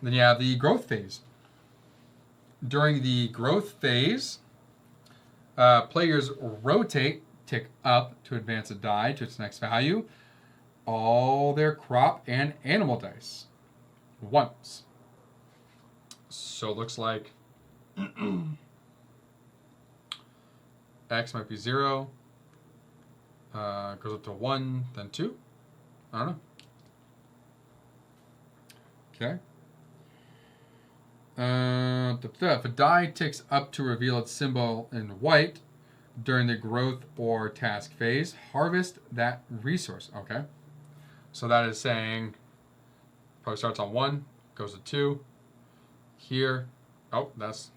Then you have the growth phase. During the growth phase, players rotate, tick up to advance a die to its next value, all their crop and animal dice once. So it looks like X might be 0, goes up to 1, then 2. I don't know. Okay. If a die ticks up to reveal its symbol in white during the growth or task phase, harvest that resource. Okay. So that is saying, probably starts on 1, goes to 2. Here, that's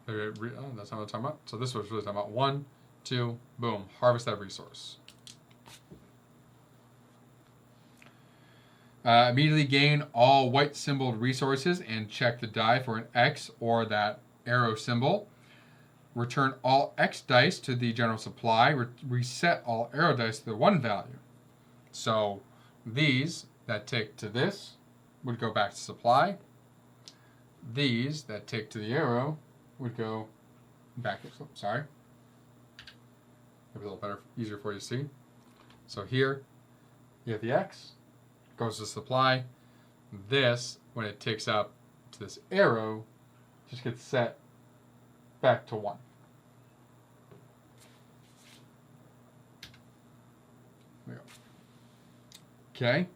not what I'm talking about. So this was really talking about 1, 2, boom, harvest that resource. Immediately gain all white symboled resources and check the die for an X or that arrow symbol. Return all X dice to the general supply. Reset all arrow dice to the 1 value. So these that tick to this would go back to supply. These that tick to the arrow would go back. Sorry. Maybe a little better, easier for you to see. So here, you have the X, goes to supply. This, when it ticks up to this arrow, just gets set back to 1. There we go. Okay.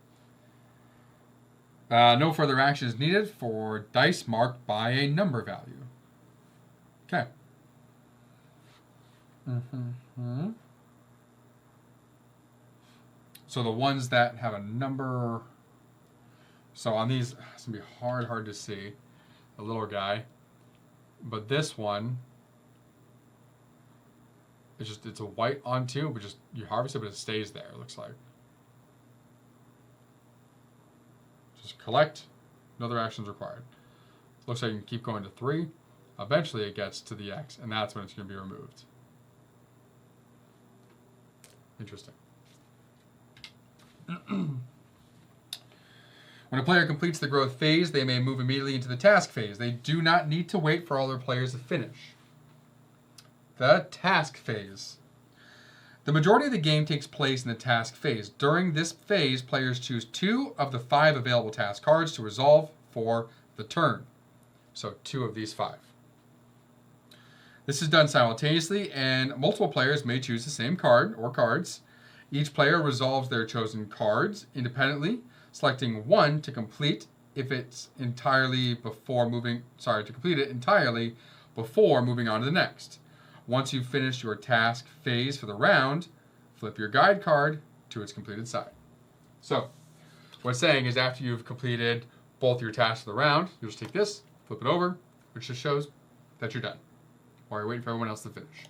No further action is needed for dice marked by a number value. Okay. So the ones that have a number, so on these, it's going to be hard to see, the little guy. But this one, it's a white on 2, but just you harvest it, but it stays there, it looks like. Just collect, no other actions required. Looks like you can keep going to 3. Eventually it gets to the X, and that's when it's going to be removed. Interesting. When a player completes the growth phase, they may move immediately into the task phase. They do not need to wait for all their players to finish. The task phase. The majority of the game takes place in the task phase. During this phase, players choose 2 of the 5 available task cards to resolve for the turn. So 2 of these 5. This is done simultaneously, and multiple players may choose the same card or cards. Each player resolves their chosen cards independently, selecting 1 to complete if it's entirely before moving. To complete it entirely before moving on to the next. Once you've finished your task phase for the round, flip your guide card to its completed side. So, what it's saying is after you've completed both your tasks for the round, you'll just take this, flip it over, which just shows that you're done, while you're waiting for everyone else to finish.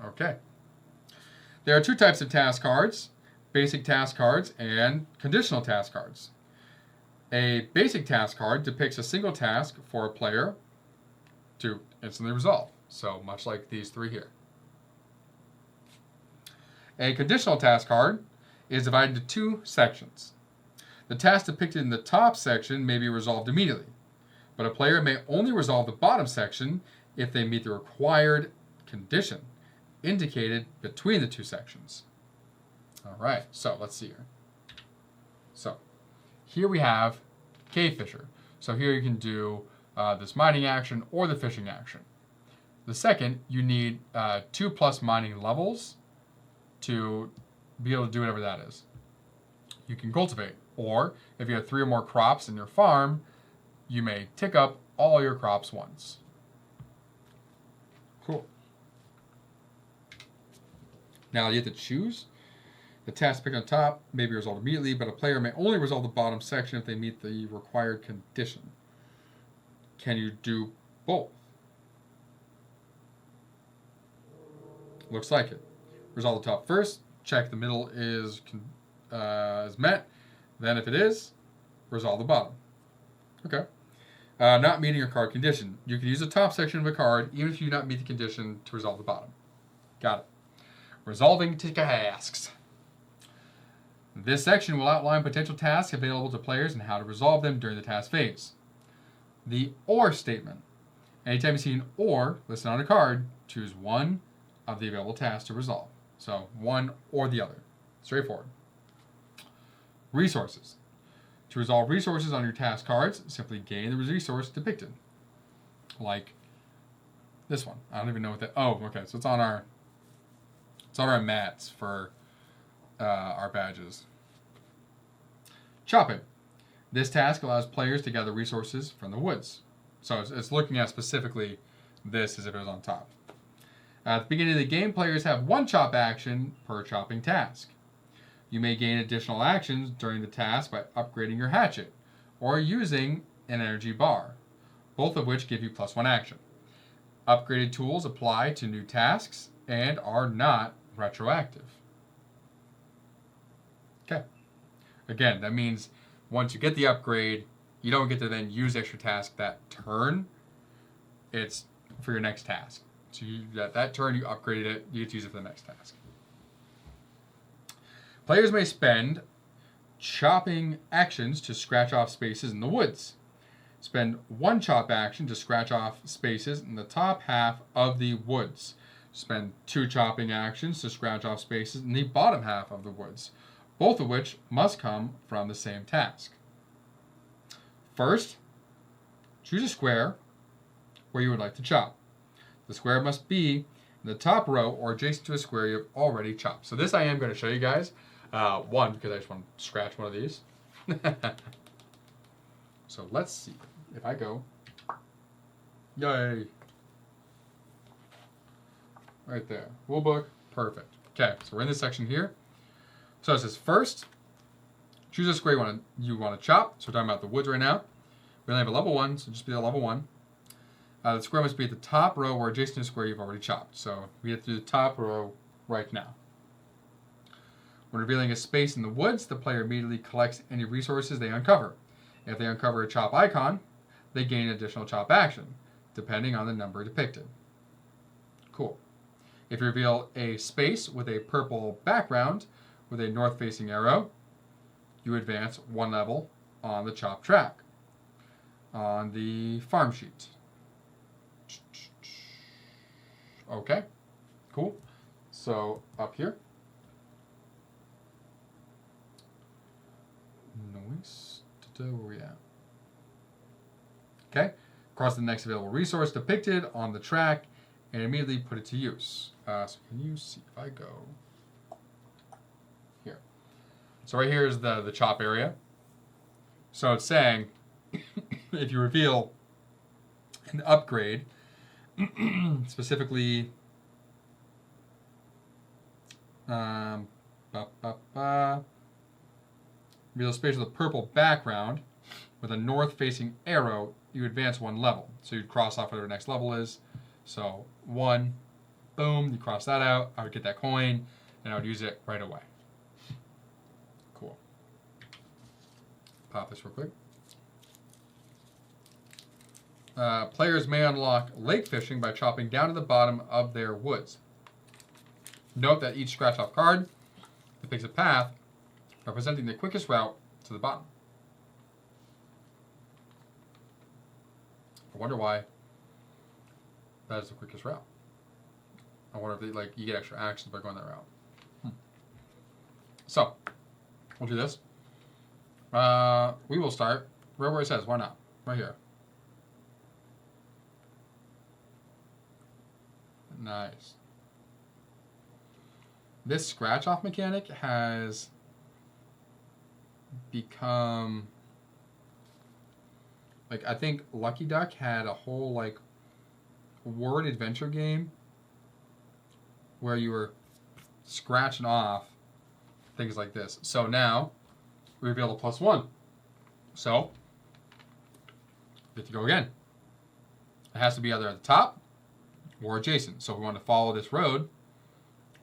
Okay. There are 2 types of task cards, basic task cards and conditional task cards. A basic task card depicts a single task for a player to instantly resolve, so much like these 3 here. A conditional task card is divided into 2 sections. The task depicted in the top section may be resolved immediately, but a player may only resolve the bottom section if they meet the required condition indicated between the 2 sections. All right, so let's see here. So here we have Cave Fisher. So here you can do this mining action or the fishing action. The second, you need 2+ mining levels to be able to do whatever that is. You can cultivate, or if you have 3 or more crops in your farm, you may tick up all your crops once. Cool. Now you have to choose. The task picked on top may be resolved immediately, but a player may only resolve the bottom section if they meet the required condition. Can you do both? Looks like it. Resolve the top first. Check the middle is met. Then if it is, resolve the bottom. Okay. Not meeting your card condition. You can use the top section of a card even if you do not meet the condition to resolve the bottom. Got it. Resolving tasks. This section will outline potential tasks available to players and how to resolve them during the task phase. The OR statement. Anytime you see an OR listed on a card, choose 1 of the available tasks to resolve. So 1 or the other. Straightforward. Resources. To resolve resources on your task cards, simply gain the resource depicted. Like this one. I don't even know what that. Oh, okay. So it's on our mats for our badges. Chopping. This task allows players to gather resources from the woods. So it's looking at specifically this as if it was on top. At the beginning of the game, players have one chop action per chopping task. You may gain additional actions during the task by upgrading your hatchet or using an energy bar, both of which give you +1 action. Upgraded tools apply to new tasks and are not retroactive. Okay. Again, that means once you get the upgrade, you don't get to then use extra task that turn. It's for your next task. So that turn you upgraded it, you get to use it for the next task. Players may spend chopping actions to scratch off spaces in the woods. Spend one chop action to scratch off spaces in the top half of the woods. Spend 2 chopping actions to scratch off spaces in the bottom half of the woods, both of which must come from the same task. First, choose a square where you would like to chop. The square must be in the top row or adjacent to a square you have already chopped. So this I am going to show you guys. One, because I just want to scratch one of these. So let's see. If I go, yay. Right there. Rulebook, perfect. Okay, so we're in this section here. So it says first, choose a square you want to chop. So we're talking about the woods right now. We only have a level 1, so just be a level 1. The square must be at the top row or adjacent to a square you've already chopped. So we get to the top row right now. When revealing a space in the woods, the player immediately collects any resources they uncover. If they uncover a chop icon, they gain an additional chop action, depending on the number depicted. Cool. If you reveal a space with a purple background with a north-facing arrow, you advance 1 level on the chop track on the farm sheet. Okay, cool. So up here, noise. Where are we at? Okay, cross the next available resource depicted on the track and immediately put it to use. So can you see if I go here? So right here is the chop area. So it's saying if you reveal an upgrade, specifically reveal a space with a purple background with a north-facing arrow, you advance 1 level. So you'd cross off whatever the next level is. So 1, boom, you cross that out. I would get that coin, and I would use it right away. Cool. Pop this real quick. Players may unlock lake fishing by chopping down to the bottom of their woods. Note that each scratch-off card depicts a path representing the quickest route to the bottom. I wonder why that is the quickest route. I wonder if you get extra actions by going that route. So, we'll do this. We will start right where it says, why not? Right here. Nice. This scratch-off mechanic has become, I think Lucky Duck had a whole word adventure game where you were scratching off things like this. So now we reveal a +1. So we have to go again. It has to be either at the top or adjacent. So if we want to follow this road,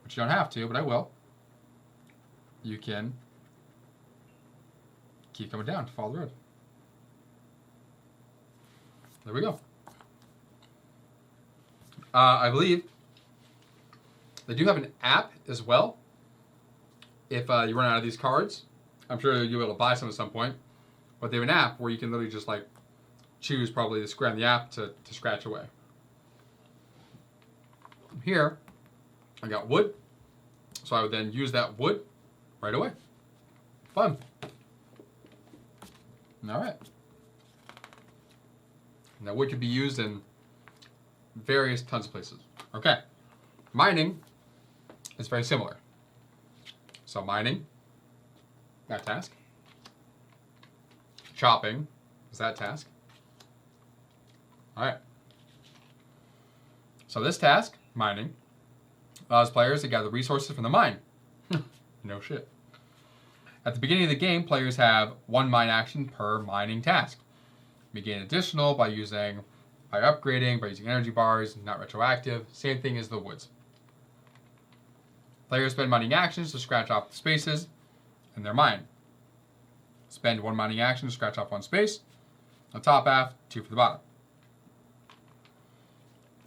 which you don't have to, but I will, you can keep coming down to follow the road. There we go. I believe they do have an app as well. If you run out of these cards, I'm sure you'll be able to buy some at some point. But they have an app where you can literally just choose probably the square in the app to scratch away. Here, I got wood. So I would then use that wood right away. Fun. All right. Now wood can be used in various tons of places. Okay. Mining is very similar. So mining, that task. chopping is that task. All right. So this task, mining, allows players to gather resources from the mine. No shit. At the beginning of the game, players have one mine action per mining task. You gain additional by upgrading, by using energy bars, not retroactive. Same thing as the woods. Players spend mining actions to scratch off the spaces in their mine. Spend one mining action to scratch off one space. On the top half, 2 for the bottom.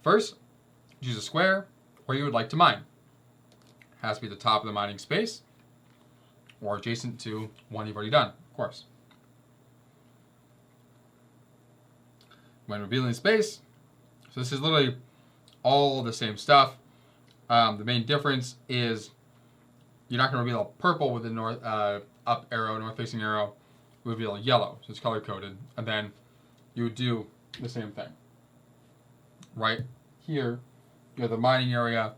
First, choose a square where you would like to mine. It has to be the top of the mining space or adjacent to one you've already done, of course. When revealing space, so this is literally all the same stuff. The main difference is you're not going to reveal purple with the north up arrow, north facing arrow. You reveal yellow, so it's color coded, and then you would do the same thing. Right here, you have the mining area.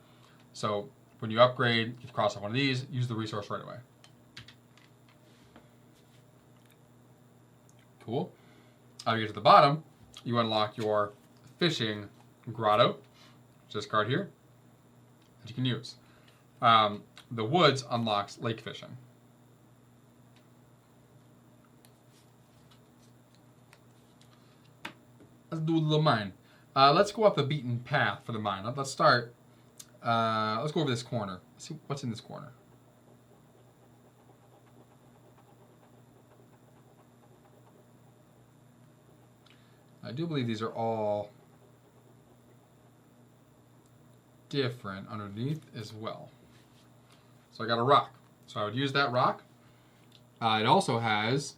So when you upgrade, you cross off one of these, use the resource right away. Cool. As you get to the bottom, you unlock your fishing grotto, which is this card here, that you can use. The woods unlocks lake fishing. Let's do a little mine. Let's go up the beaten path for the mine. Let's start. Let's go over this corner. Let's see what's in this corner. I do believe these are all different underneath as well. So I got a rock. So I would use that rock. It also has,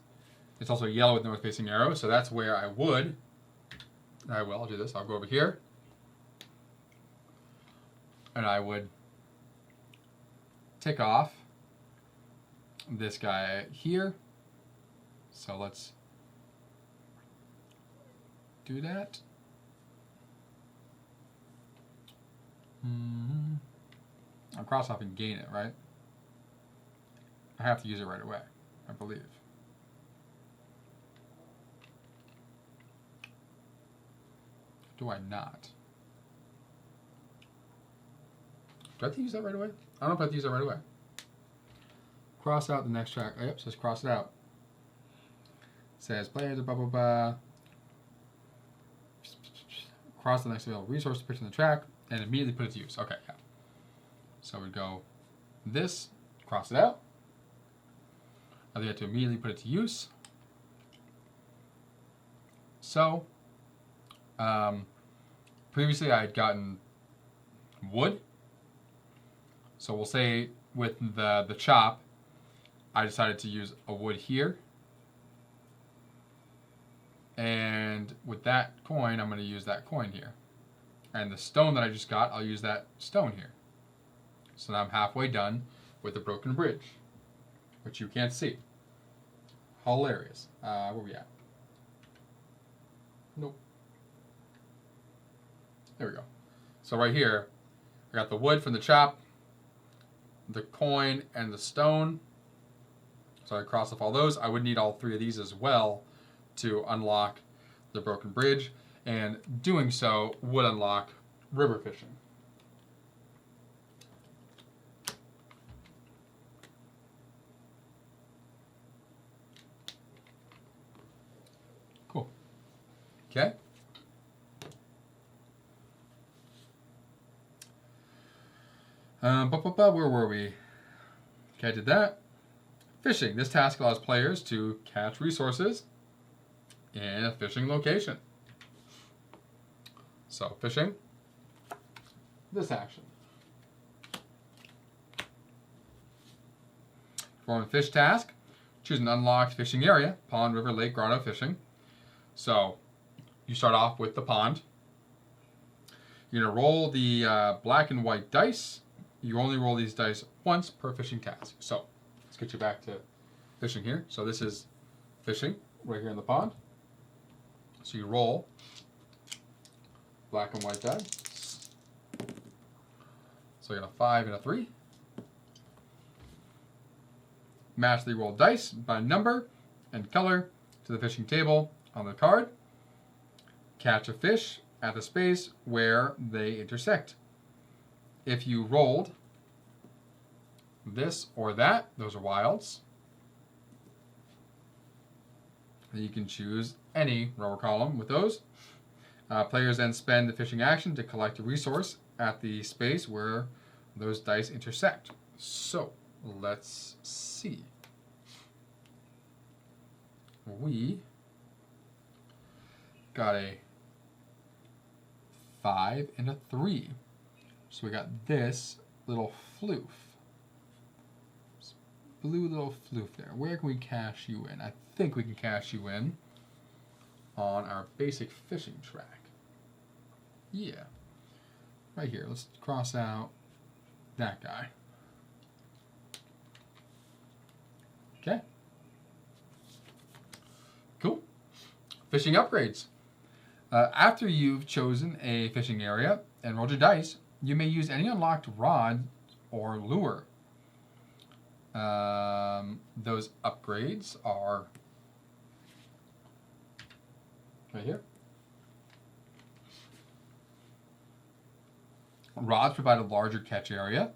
it's also yellow with north facing arrow, so that's where I'll do this. I'll go over here. And I would tick off this guy here. So let's do that. I'll cross off and gain it, right? I have to use it right away, I believe. Do I not? Do I have to use that right away? I don't know if I have to use that right away. Cross out the next track. Oh, yep, says cross it out. Says players, blah, blah, blah. Cross the next available resource to picture in the track and immediately put it to use. Okay, yeah. So we go this, cross it out. Now they have to immediately put it to use. So, previously I had gotten wood. So we'll say with the chop, I decided to use a wood here. And with that coin, I'm going to use that coin here. And the stone that I just got, I'll use that stone here. So now I'm halfway done with the broken bridge, which you can't see. Hilarious. Where we at? Nope. There we go. So right here, I got the wood from the chop, the coin, and the stone. So I cross off all those. I would need all 3 of these as well to unlock the broken bridge, and doing so would unlock river fishing. Cool. Okay. Where were we? Okay, I did that. Fishing. This task allows players to catch resources in a fishing location. So, fishing. This action. Perform a fish task. Choose an unlocked fishing area. Pond, river, lake, grotto, fishing. So, you start off with the pond. You're going to roll the black and white dice. You only roll these dice once per fishing task. So, let's get you back to fishing here. So this is fishing right here in the pond. So you roll black and white dice. So you got a 5 and a 3. Match the rolled dice by number and color to the fishing table on the card. Catch a fish at the space where they intersect. If you rolled this or that, those are wilds. Then you can choose any row or column with those. Players then spend the fishing action to collect a resource at the space where those dice intersect. So, let's see. We got a 5 and a 3. So we got this little floof. This blue little floof there. Where can we cash you in? I think we can cash you in on our basic fishing track. Yeah. Right here. Let's cross out that guy. Okay. Cool. Fishing upgrades. After you've chosen a fishing area and rolled your dice, you may use any unlocked rod or lure. Those upgrades are right here. Rods provide a larger catch area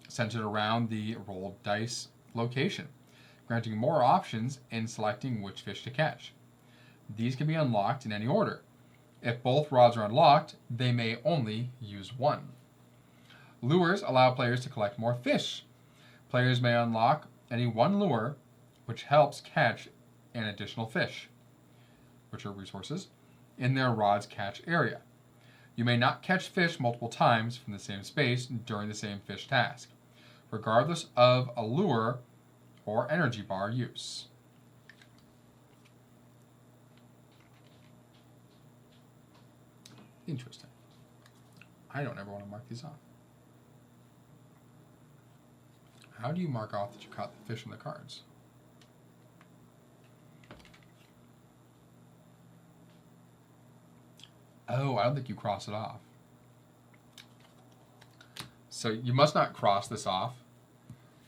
centered around the rolled dice location, granting more options in selecting which fish to catch. These can be unlocked in any order. If both rods are unlocked, they may only use one. Lures allow players to collect more fish. Players may unlock any one lure, which helps catch an additional fish, which are resources, in their rod's catch area. You may not catch fish multiple times from the same space during the same fish task, regardless of a lure or energy bar use. Interesting. I don't ever want to mark these off. How do you mark off that you caught the fish in the cards? Oh, I don't think you cross it off. So you must not cross this off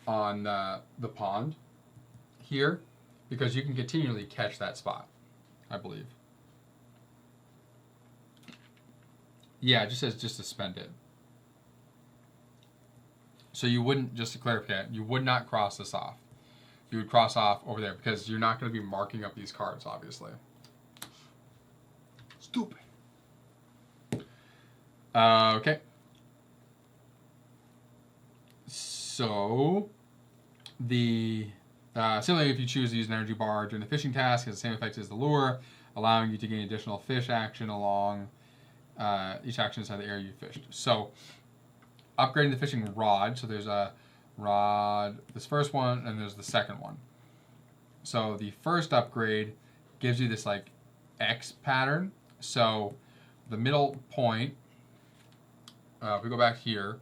on the pond here, because you can continually catch that spot, I believe. Yeah, it just says just to spend it. So you wouldn't, just to clarify, you would not cross this off. You would cross off over there because you're not going to be marking up these cards, obviously. Stupid. Okay. So, similarly, if you choose to use an energy bar during the fishing task, it has the same effect as the lure, allowing you to gain additional fish action along each action inside the area you fished. So, upgrading the fishing rod. So there's a rod, this first one, and there's the second one. So the first upgrade gives you this like X pattern. So the middle point, if we go back here,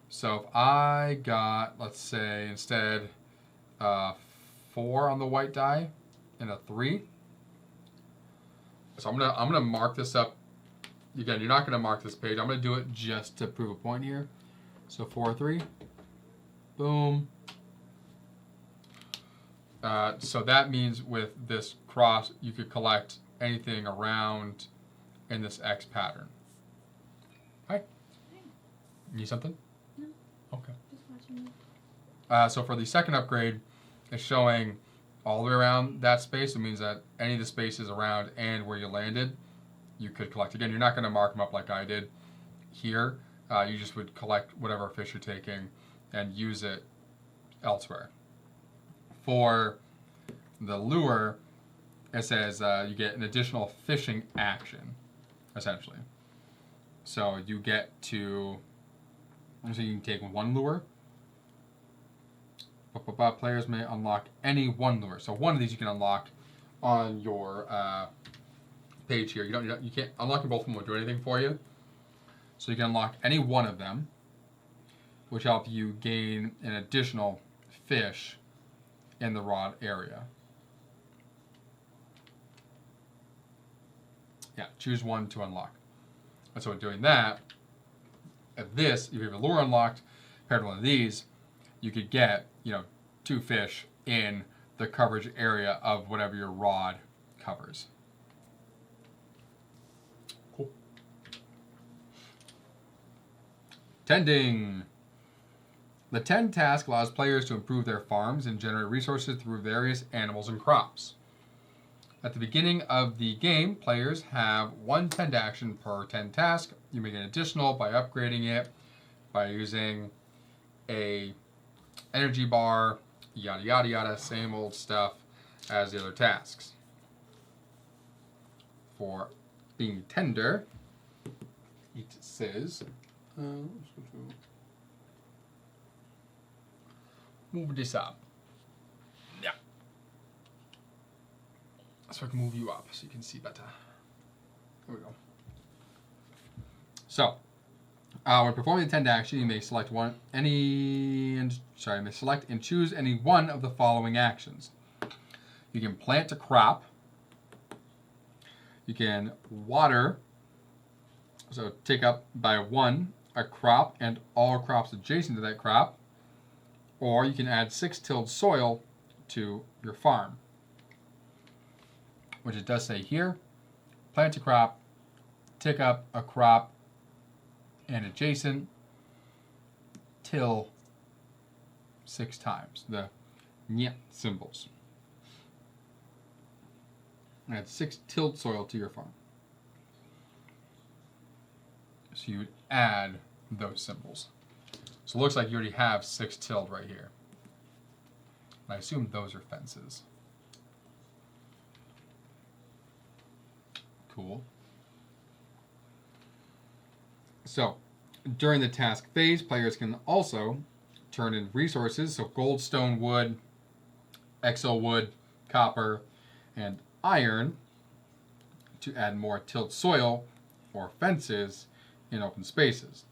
so if I got, let's say instead 4 on the white die and a 3. So I'm gonna mark this up. Again, you're not gonna mark this page. I'm gonna do it just to prove a point here. So 4, 3, boom. So that means with this cross, you could collect anything around in this X pattern. Hi. Need something? No. Okay. Just watching you. So for the second upgrade, it's showing all the way around that space. It means that any of the spaces around and where you landed, you could collect. Again, you're not going to mark them up like I did here. You just would collect whatever fish you're taking and use it elsewhere. For the lure, it says you get an additional fishing action, essentially. So you get to, so you can take one lure. Players may unlock any one lure. So one of these you can unlock on your page here. You can't, unlocking both of them won't do anything for you. So you can unlock any one of them, which help you gain an additional fish in the rod area. Yeah, choose one to unlock. And so doing that, at this, if you have a lure unlocked, compared to one of these, you could get, 2 fish in the coverage area of whatever your rod covers. Cool. Tending. The Tend task allows players to improve their farms and generate resources through various animals and crops. At the beginning of the game, players have one Tend action per Tend task. You make an additional by upgrading it, by using a energy bar, yada yada yada, same old stuff as the other tasks. For being tender, it says, move this up. Yeah. So I can move you up so you can see better. There we go. So, when performing the Tend action, you may select select and choose any one of the following actions. You can plant a crop. You can water, so take up by one a crop and all crops adjacent to that crop, or you can add 6 tilled soil to your farm, which it does say here. Plant a crop, take up a crop and adjacent, till 6 times, the nyet symbols. Add 6 tilled soil to your farm. So you would add those symbols. So it looks like you already have 6 tilled right here. I assume those are fences. Cool. So, during the task phase, players can also turn in resources, so gold, stone, wood, exo wood, copper, and iron, to add more tilled soil or fences in open spaces.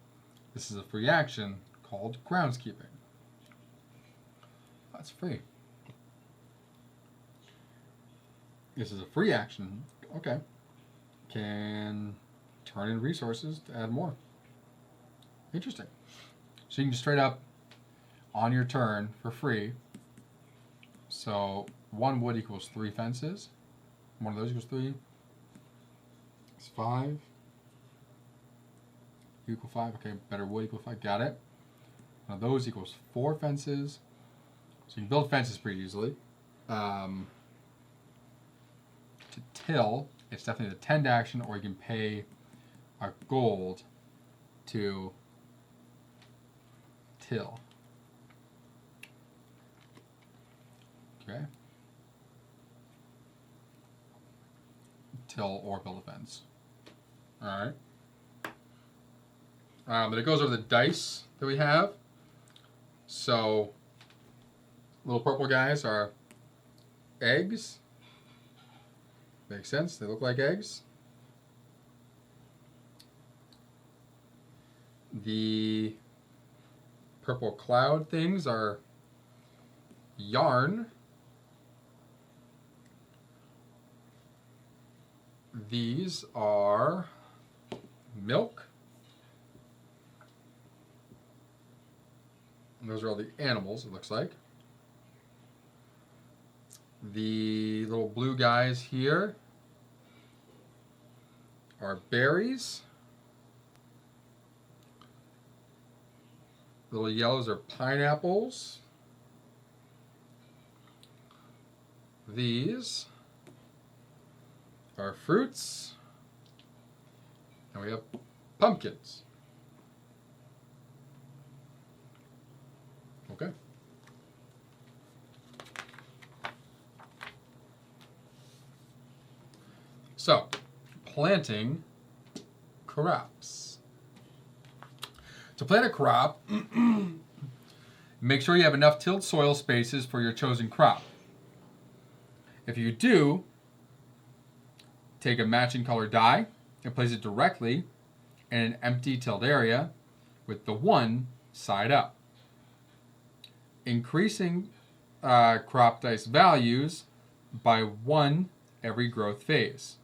This is a free action called groundskeeping. That's free. This is a free action. Okay. Can turn in resources to add more. Interesting. So you can just straight up on your turn for free. So 1 wood equals 3 fences. One of those equals 3. It's 5. Equal 5. Okay, better wood equal 5. Got it. One of those equals 4 fences. So you can build fences pretty easily. To till, it's definitely the Tend action, or you can pay a gold to till. Okay. Till or build a fence. Alright. But it goes over the dice that we have. So, little purple guys are eggs. Makes sense, they look like eggs. The purple cloud things are yarn. These are milk. And those are all the animals, it looks like. The little blue guys here are berries. The little yellows are pineapples. These are fruits. And we have pumpkins. Okay. So, planting crops. To plant a crop, make sure you have enough tilled soil spaces for your chosen crop. If you do, take a matching color die and place it directly in an empty tilled area with the one side up. Increasing crop dice values by 1 every growth phase.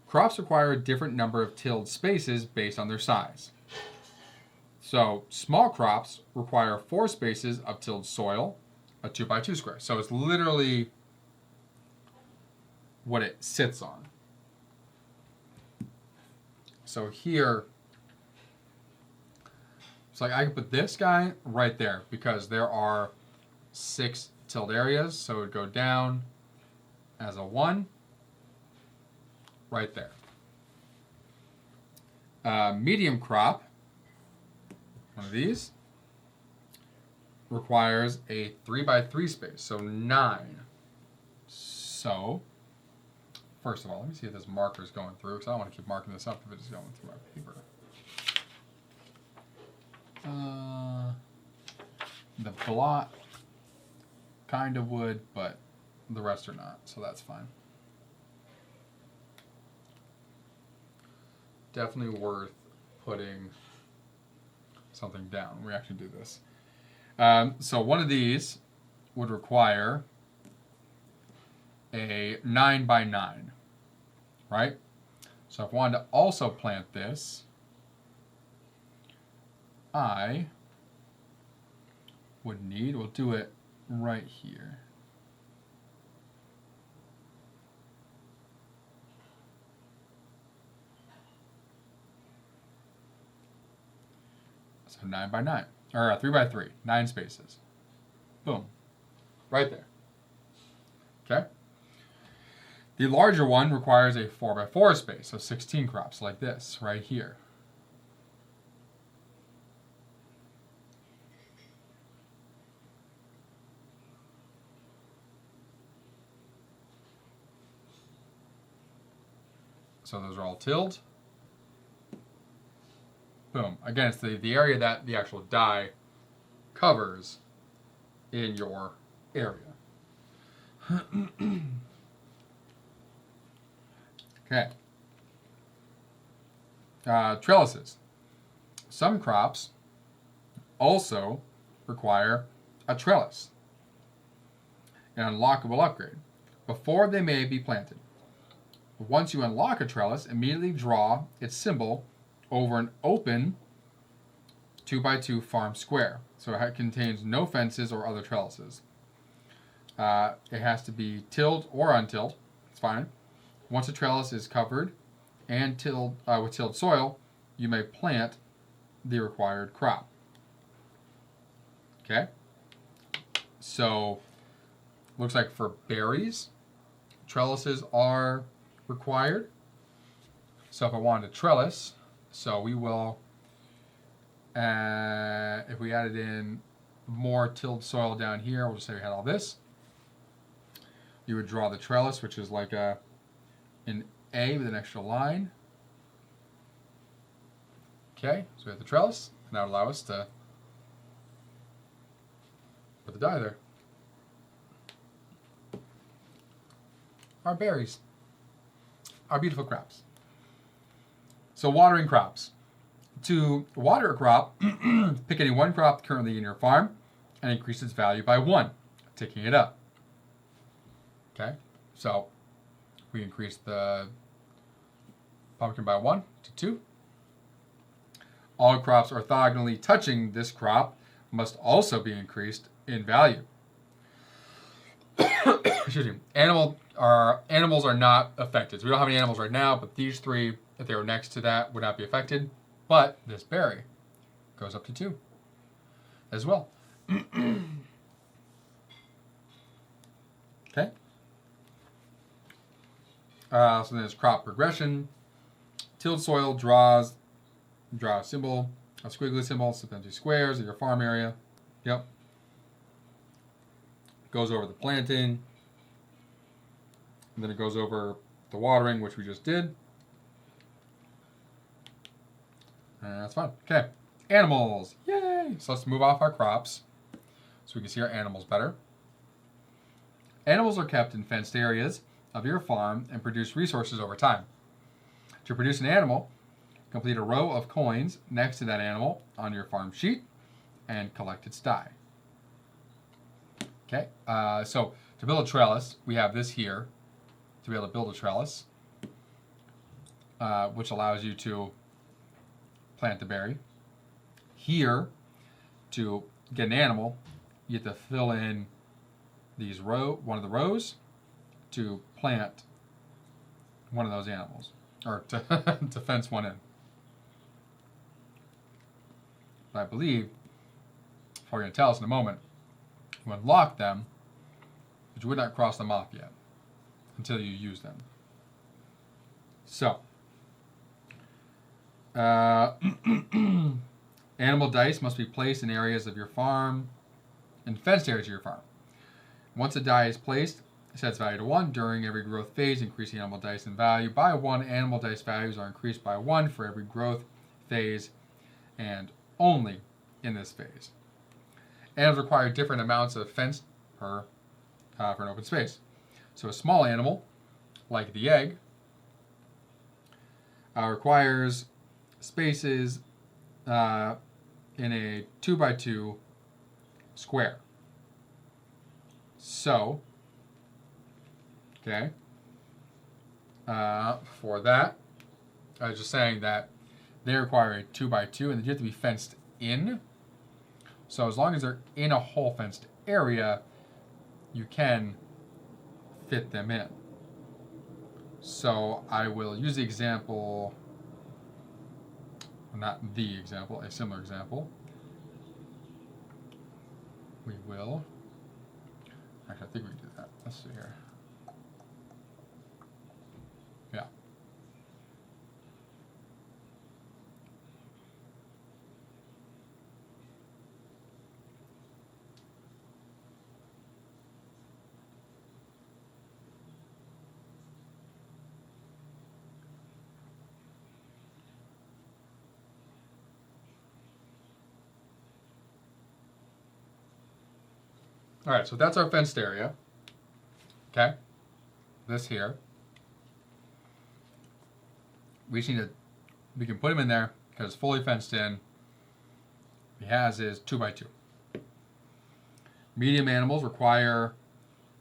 Crops require a different number of tilled spaces based on their size. So small crops require 4 spaces of tilled soil, a 2x2 square. So it's literally what it sits on. So here, it's like I can put this guy right there because there are 6 tilled areas. So it would go down as a 1 right there. Medium crop, one of these, requires a 3x3 space, so 9. So, first of all, let me see if this marker's going through, because I don't want to keep marking this up if it is going through my paper. The blot kind of would, but the rest are not, so that's fine. Definitely worth putting something down. We actually do this. So one of these would require a 9x9, right? So if I wanted to also plant this, I would need, we'll do it right here. So 9x9, or 3x3, 9 spaces. Boom. Right there. Okay? The larger one requires a 4x4 space, so 16 crops like this, right here. So those are all tilled. Boom. Again, it's the area that the actual die covers in your area. Okay. Trellises. Some crops also require a trellis, an unlockable upgrade, before they may be planted. Once you unlock a trellis, immediately draw its symbol over an open 2x2 farm square. So it contains no fences or other trellises. It has to be tilled or untilled. It's fine. Once a trellis is covered and tilled with tilled soil, you may plant the required crop. Okay? So, looks like for berries, trellises are required. So if I wanted a trellis, so we will, if we added in more tilled soil down here, we'll just say we had all this. You would draw the trellis, which is like an A with an extra line. Okay, so we have the trellis, and that would allow us to put the die there. Our berries. Our beautiful crops. So watering crops. To water a crop, pick any one crop currently in your farm and increase its value by 1, ticking it up. Okay, so we increase the pumpkin by 1 to 2. All crops orthogonally touching this crop must also be increased in value. Excuse me. Animals are not affected. So we don't have any animals right now, but these 3, if they were next to that, would not be affected. But this berry goes up to 2 as well. Okay. So then there's crop progression. Tilled soil draw a symbol, a squiggly symbol, split into squares of your farm area. Yep. Goes over the planting. And then it goes over the watering, which we just did. And that's fine. Okay. Animals. Yay! So let's move off our crops so we can see our animals better. Animals are kept in fenced areas of your farm and produce resources over time. To produce an animal, complete a row of coins next to that animal on your farm sheet and collect its die. Okay, so to build a trellis, we have this here to be able to build a trellis, which allows you to plant the berry. Here, to get an animal, you have to fill in these one of the rows to plant one of those animals, or to, to fence one in. But I believe, you're going to tell us in a moment, you unlock them, but you would not cross them off yet until you use them. So, animal dice must be placed in areas of your farm, in fenced areas of your farm. Once a die is placed, it sets value to 1 during every growth phase, increasing animal dice in value by 1. Animal dice values are increased by 1 for every growth phase and only in this phase. Animals require different amounts of fence for an open space. So a small animal, like the egg, requires spaces in a 2x2 square. So, okay, for that, I was just saying that they require a 2x2, and you have to be fenced in. So as long as they're in a whole fenced area, you can fit them in. So I will use the example, not the example, a similar example. We will, actually I think we can do that. Let's see here. Yeah. All right, so that's our fenced area. Okay, this here. We just need to, we can put him in there because it's fully fenced in. He has his 2x2. Medium animals require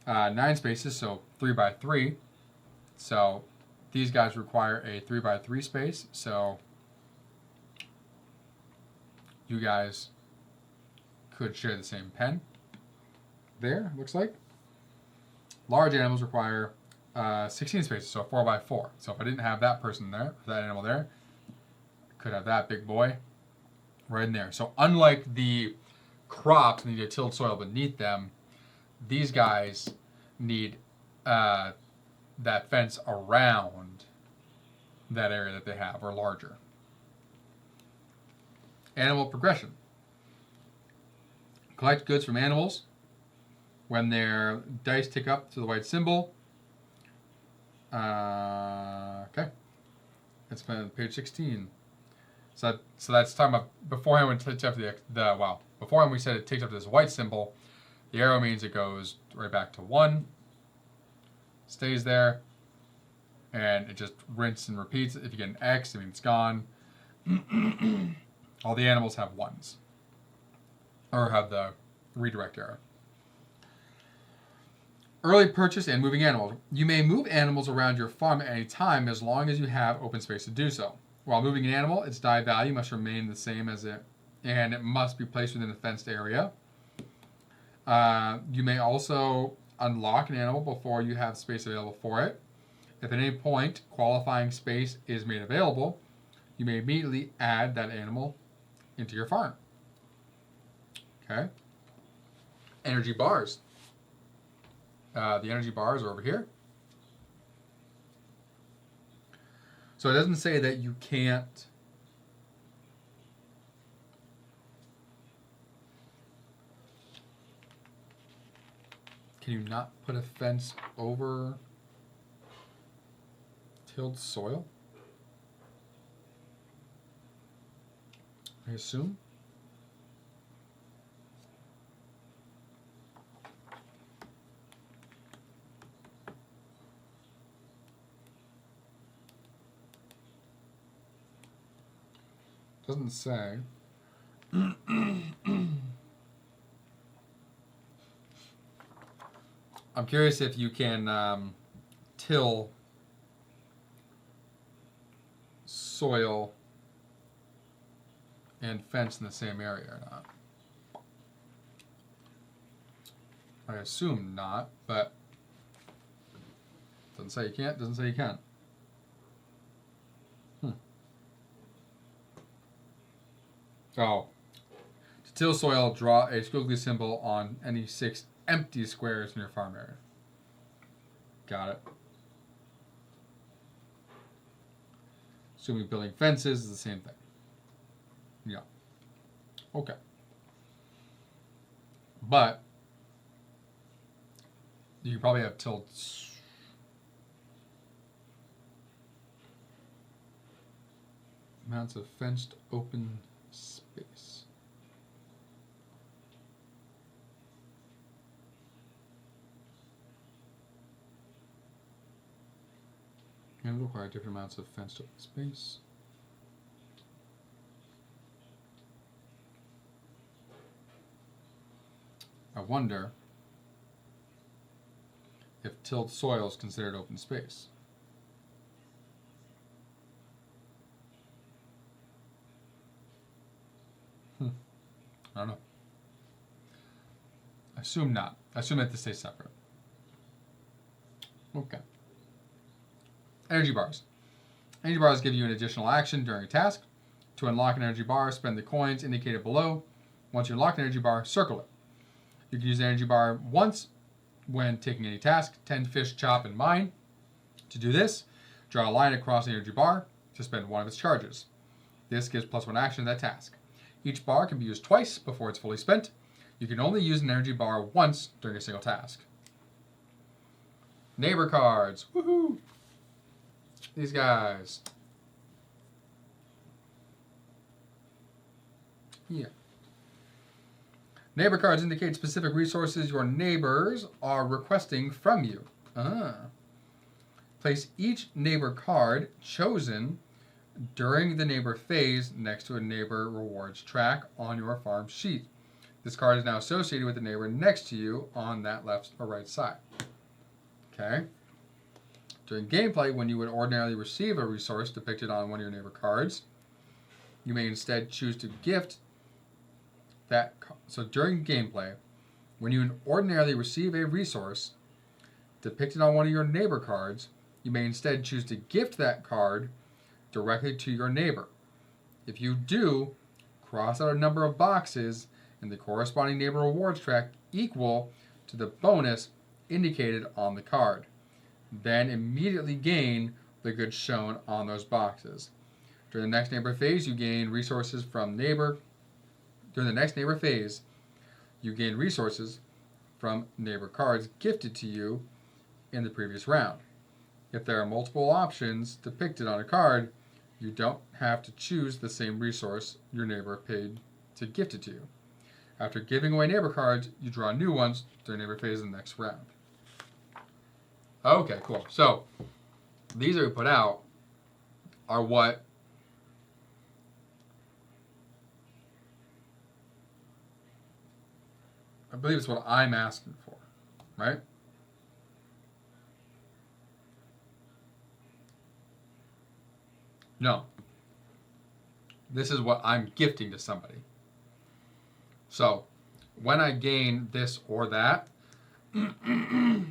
9 spaces, so 3x3. So these guys require a 3x3 space. So you guys could share the same pen. There, looks like. Large animals require 16 spaces, so 4x4. So if I didn't have that person there, that animal there, I could have that big boy right in there. So unlike the crops need a tilled soil beneath them, these guys need that fence around that area that they have, or larger. Animal progression. Collect goods from animals. When their dice tick up to the white symbol. Okay. It's been page 16. So that's talking about beforehand when it takes up to beforehand we said it takes up to this white symbol. The arrow means it goes right back to 1. Stays there. And it just rinses and repeats. If you get an X, it means it's gone. All the animals have 1s. Or have the redirect arrow. Early purchase and moving animals. You may move animals around your farm at any time as long as you have open space to do so. While moving an animal, its die value must remain the same as it, and it must be placed within a fenced area. You may also unlock an animal before you have space available for it. If at any point qualifying space is made available, you may immediately add that animal into your farm. Okay. Energy bars. The energy bars are over here. So it doesn't say that you can't can you not put a fence over tilled soil? I assume. Doesn't say. I'm curious if you can till soil and fence in the same area or not. I assume not, but doesn't say you can't, doesn't say you can. Oh. To till soil, draw a squiggly symbol on any 6 empty squares in your farm area. Got it. Assuming building fences is the same thing. Yeah. Okay. But you can probably have tilled amounts of fenced open space. And require different amounts of fenced open space. I wonder if tilled soil is considered open space. I don't know. I assume not. I assume that to stay separate. Okay. Energy bars. Energy bars give you an additional action during a task. To unlock an energy bar, spend the coins indicated below. Once you unlock an energy bar, circle it. You can use the energy bar once when taking any task. 10 fish, chop, and mine. To do this, draw a line across the energy bar to spend one of its charges. This gives +1 action to that task. Each bar can be used twice before it's fully spent. You can only use an energy bar once during a single task. Neighbor cards. Woohoo! These guys. Yeah. Neighbor cards indicate specific resources your neighbors are requesting from you. Place each neighbor card chosen during the neighbor phase next to a neighbor rewards track on your farm sheet. This card is now associated with the neighbor next to you on that left or right side. Okay. During gameplay, when you would ordinarily receive a resource depicted on one of your neighbor cards, you may instead choose to gift that. So during gameplay, when you would ordinarily receive a resource depicted on one of your neighbor cards, you may instead choose to gift that card directly to your neighbor. If you do, cross out a number of boxes in the corresponding neighbor rewards track equal to the bonus indicated on the card. Then immediately gain the goods shown on those boxes. During the next neighbor phase, you gain resources from neighbor. During the next neighbor phase, you gain resources from neighbor cards gifted to you in the previous round. If there are multiple options depicted on a card, you don't have to choose the same resource your neighbor paid to gift it to you. After giving away neighbor cards, you draw new ones during neighbor phase in the next round. Okay, cool. So these that we put out are what I believe it's what I'm asking for, right? No. This is what I'm gifting to somebody. So when I gain this or that, instead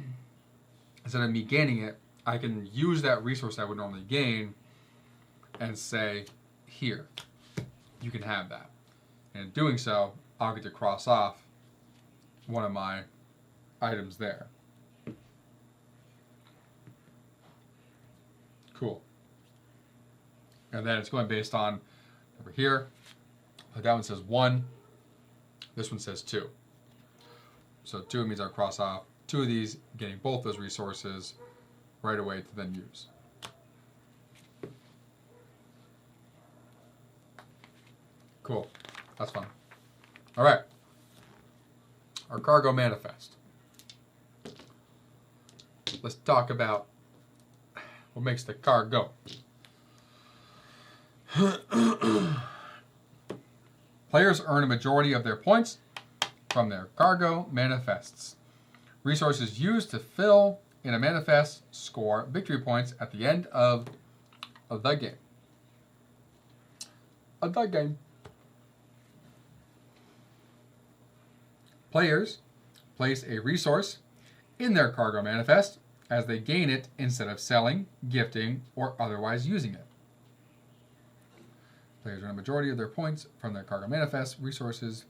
of me gaining it, I can use that resource I would normally gain and say, here, you can have that. And in doing so, I'll get to cross off one of my items there. Cool. And then it's going based on over here. That one says 1. This one says 2. So 2 means I'll cross off 2 of these, getting both those resources right away to then use. Cool. That's fun. All right. Our cargo manifest. Let's talk about what makes the car go. Players earn a majority of their points from their cargo manifests. Resources used to fill in a manifest score victory points at the end of the game. Players place a resource in their cargo manifest as they gain it instead of selling, gifting, or otherwise using it. Players earn a majority of their points from their cargo manifest. Resources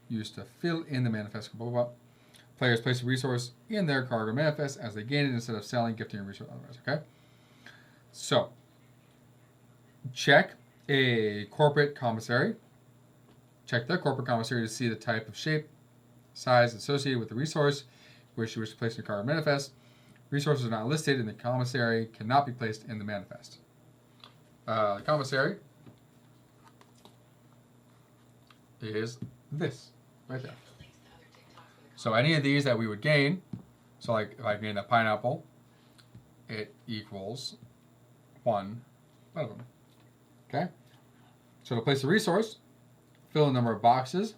used to fill in the manifest. Blah, blah, blah. Players place a resource in their cargo manifest as they gain it instead of selling, gifting a resource otherwise. Okay? So, check a corporate commissary. Check the corporate commissary to see the type of shape, size associated with the resource which you wish to place in your cargo manifest. Resources are not listed in the commissary cannot be placed in the manifest. The commissary is this right there. So any of these that we would gain, so like if I gain a pineapple, it equals 1 of them. Okay? So to place a resource, fill the number of boxes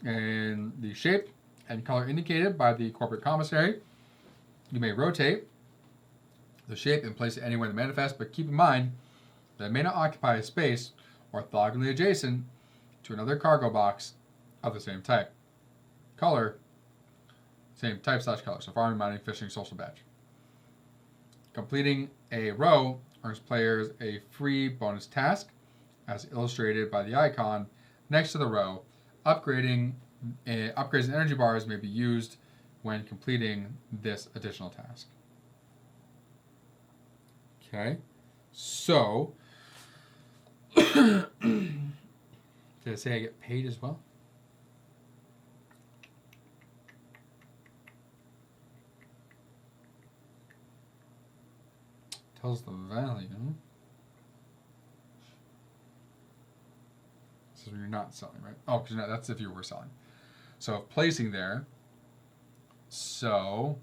and the shape and color indicated by the corporate commissary. You may rotate the shape and place it anywhere in the manifest, but keep in mind that it may not occupy a space orthogonally adjacent to another cargo box of the same type. Color, same type / color. So farming, mining, fishing, social badge. Completing a row earns players a free bonus task, as illustrated by the icon next to the row. Upgrades and energy bars may be used when completing this additional task. Okay, so did it say I get paid as well? Tells the value. So you're not selling, right? Oh, because that's if you were selling. So placing there. So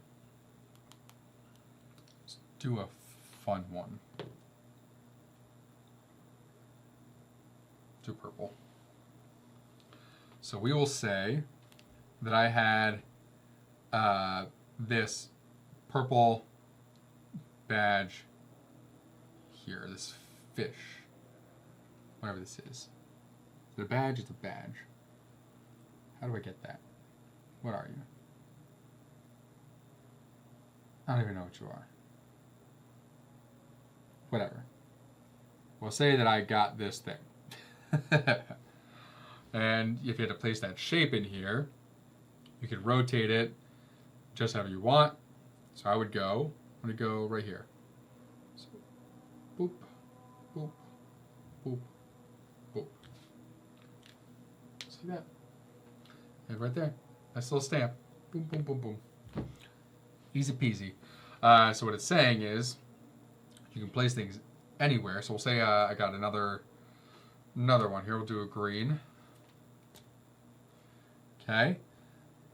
let's do a fun one. Do purple. So we will say that I had this purple badge here, this fish, whatever this is. The badge is a badge. How do I get that? What are you? I don't even know what you are. Whatever. We'll say that I got this thing. And if you had to place that shape in here, you could rotate it just however you want. So I'm going to go right here. So, boop, boop, boop, boop. See that? And right there. Nice little stamp. Boom, boom, boom, boom. Easy peasy. So what it's saying is you can place things anywhere. So we'll say I got another one here. We'll do a green. Okay.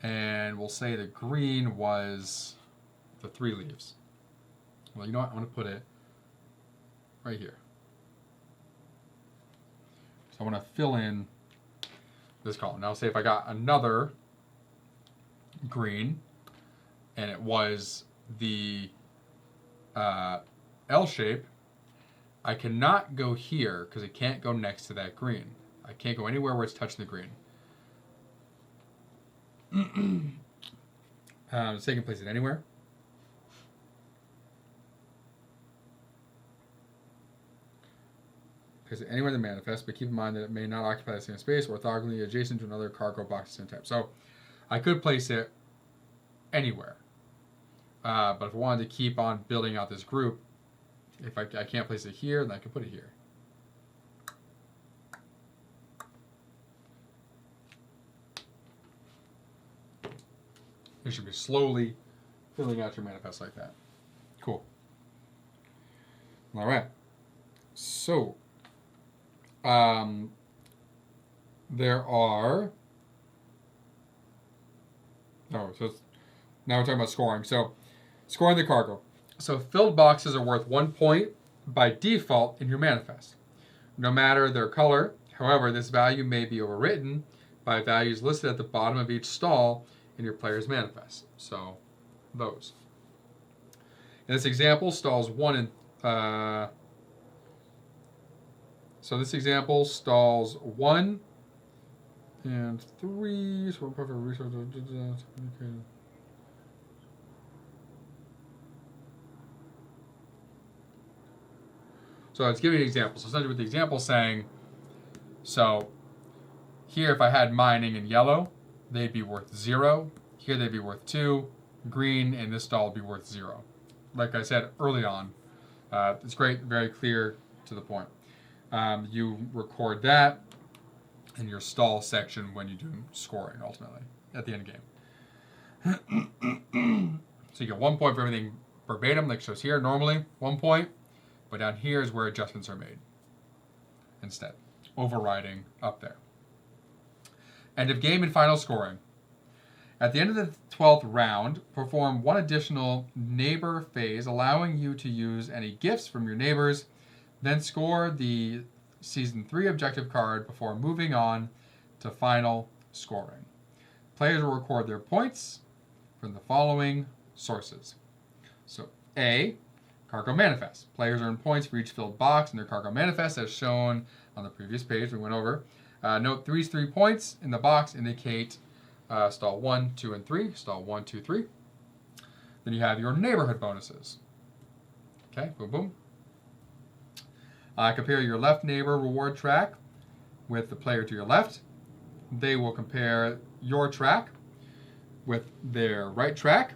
And we'll say the green was the 3 leaves. Well, you know what? I'm going to put it right here. So I want to fill in this column. Now say if I got another green and it was the L shape, I cannot go here because it can't go next to that green. I can't go anywhere where it's touching the green. So you can place it anywhere. Place it anywhere in the manifest, but keep in mind that it may not occupy the same space or orthogonally adjacent to another cargo box of the same type. So I could place it anywhere. But if I wanted to keep on building out this group, if I can't place it here, then I can put it here. You should be slowly filling out your manifest like that. Cool. All right. So, there are. Oh, so now we're talking about scoring. So, scoring the cargo. So, filled boxes are worth 1 point by default in your manifest, no matter their color. However, this value may be overwritten by values listed at the bottom of each stall in your player's manifest. So, those. In this example, stalls 1 and so this example, stalls 1 and 3. So we'll put a resource. So it's giving an example. So essentially with the example saying, so here if I had mining in yellow, they'd be worth 0. Here they'd be worth 2. Green and this stall would be worth 0. Like I said early on, it's great, very clear to the point. You record that in your stall section when you do scoring ultimately at the end of game. So you get 1 point for everything verbatim, like it shows here. Normally 1 point, but down here is where adjustments are made instead, overriding up there. End of game and final scoring. At the end of the 12th round, perform one additional neighbor phase, allowing you to use any gifts from your neighbors. Then score the Season 3 objective card before moving on to final scoring. Players will record their points from the following sources. So A, cargo manifest. Players earn points for each filled box in their cargo manifest as shown on the previous page we went over. Note 3's 3 points in the box indicate stall 1, 2, and 3. Stall 1, 2, 3. Then you have your neighborhood bonuses. Okay, boom, boom. Compare your left neighbor reward track with the player to your left. They will compare your track with their right track.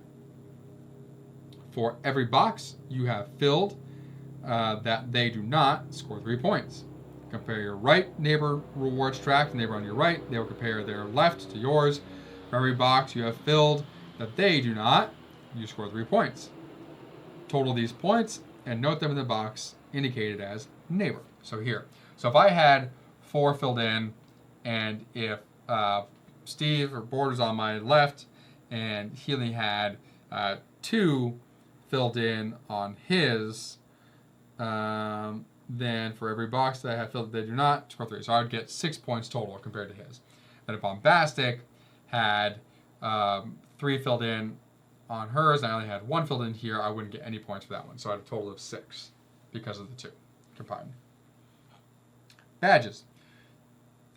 For every box you have filled that they do not, score 3 points. Compare your right neighbor rewards track to the neighbor on your right. They will compare their left to yours. For every box you have filled that they do not, you score 3 points. Total these points and note them in the box indicated as neighbor. So here. So if I had 4 filled in, and if Steve or Board was on my left, and he only had 2 filled in on his, then for every box that I have filled that they do not, score 3. So I would get 6 points total compared to his. Then if Bombastic had 3 filled in on hers, and I only had 1 filled in here, I wouldn't get any points for that one. So I had a total of 6 because of the 2 combined. Badges.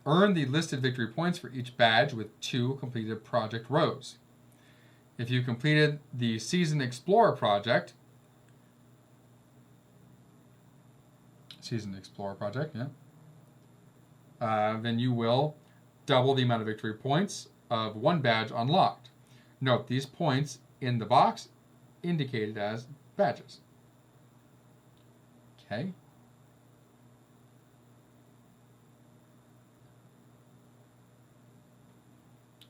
Earn the listed victory points for each badge with 2 completed project rows. If you completed the Season Explorer project, then you will double the amount of victory points of 1 badge unlocked. Note these points in the box indicated as badges. Okay.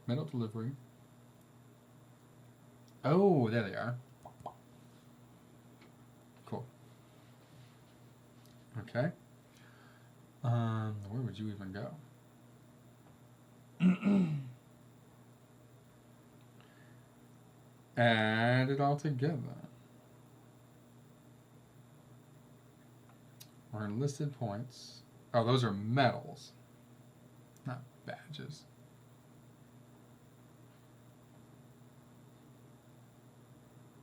Metal delivery. Oh, there they are. Cool. Okay. Where would you even go? Add it all together. Earn listed points. Oh, those are medals, not badges.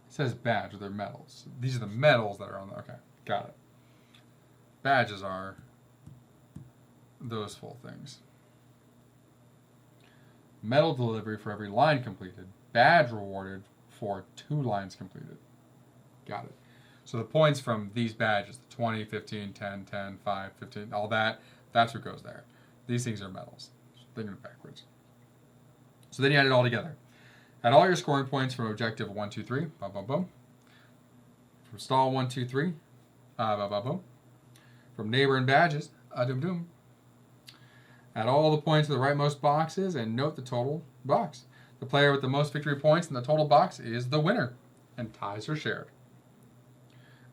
It says badge, but they're medals. These are the medals that are on there. Okay, got it. Badges are those full things. Medal delivery for every line completed. Badge rewarded for 2 lines completed. Got it. So the points from these badges, the 20, 15, 10, 10, 5, 15, all that, that's what goes there. These things are medals. Thinking it backwards. So then you add it all together. Add all your scoring points from objective 1, 2, 3, boom, boom, boom. From stall 1, 2, 3, boom, boom, boom. From neighbor and badges, doom, doom. Add all the points to the rightmost boxes and note the total box. The player with the most victory points in the total box is the winner, and ties are shared.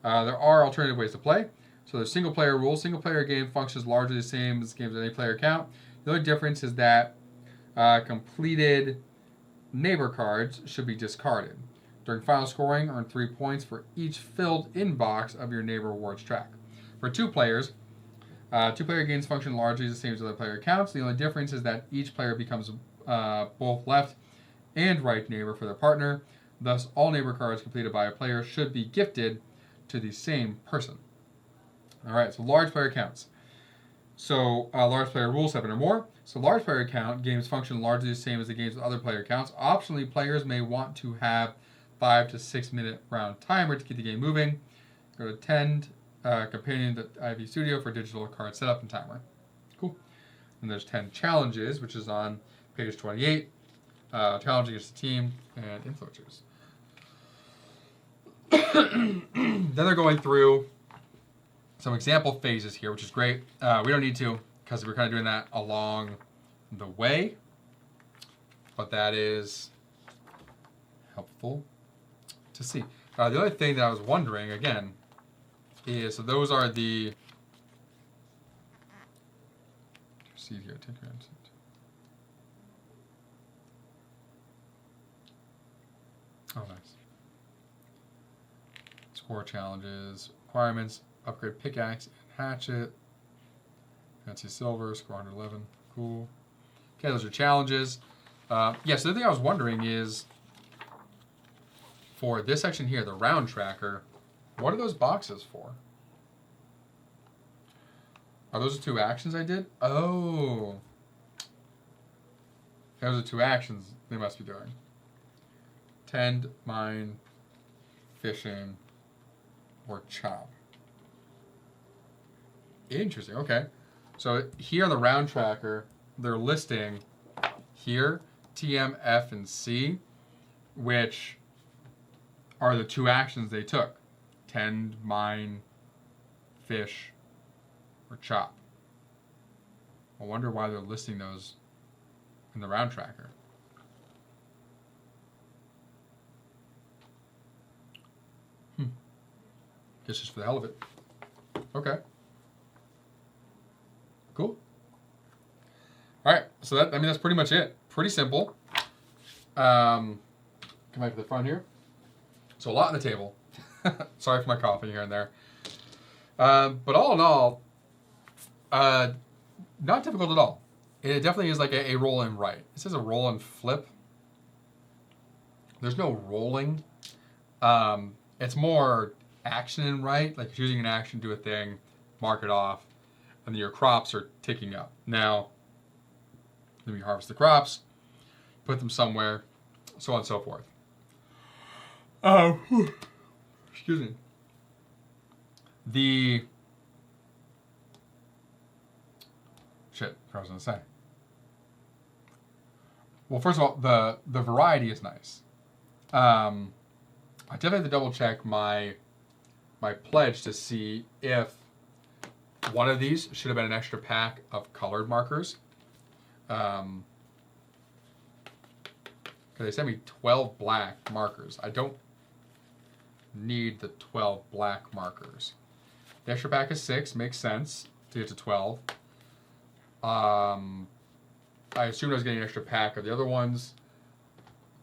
There are alternative ways to play. So there's single player rules. Single player game functions largely the same as games with any player count. The only difference is that completed neighbor cards should be discarded. During final scoring, earn 3 points for each filled in box of your neighbor rewards track. For 2 players, 2-player games function largely the same as other player counts. The only difference is that each player becomes both left and right neighbor for their partner. Thus, all neighbor cards completed by a player should be gifted to the same person. All right, so large player counts. So large player rules 7 or more. So large player count games function largely the same as the games with other player counts. Optionally, players may want to have 5 to 6 minute round timer to keep the game moving. Go to companion to IVStudio for digital card setup and timer. Cool. And there's 10 challenges, which is on page 28. Challenging against the team and influencers. Then they're going through some example phases here, which is great. We don't need to because we're kind of doing that along the way, but that is helpful to see. The other thing that I was wondering, again, is so those are the... See here, Tinker Instant. Oh, nice. Score challenges, requirements, upgrade pickaxe and hatchet. Fancy silver, score 111. Cool. Okay, those are challenges. So the other thing I was wondering is, for this section here, the round tracker, what are those boxes for? Are those the 2 actions I did? Oh. Those are the 2 actions they must be doing. Tend, mine, fishing, or chop. Interesting, okay. So here on the round tracker, they're listing here TM, F, and C, which are the 2 actions they took. Tend, mine, fish, or chop. I wonder why they're listing those in the round tracker. Guess just for the hell of it. Okay. Cool. All right. So that's pretty much it. Pretty simple. Come back to the front here. So a lot on the table. Sorry for my coughing here and there. But all in all, not difficult at all. It definitely is like a roll and write. It says a roll and flip. There's no rolling. It's more action and write, like choosing an action, do a thing, mark it off, and then your crops are ticking up. Now, then we harvest the crops, put them somewhere, so on and so forth. Excuse me. What I was gonna say. Well, first of all, the variety is nice. I definitely have to double check my pledge to see if one of these should have been an extra pack of colored markers. Because they sent me 12 black markers. I don't need the 12 black markers. The extra pack is 6, makes sense to get to 12. I assumed I was getting an extra pack of the other ones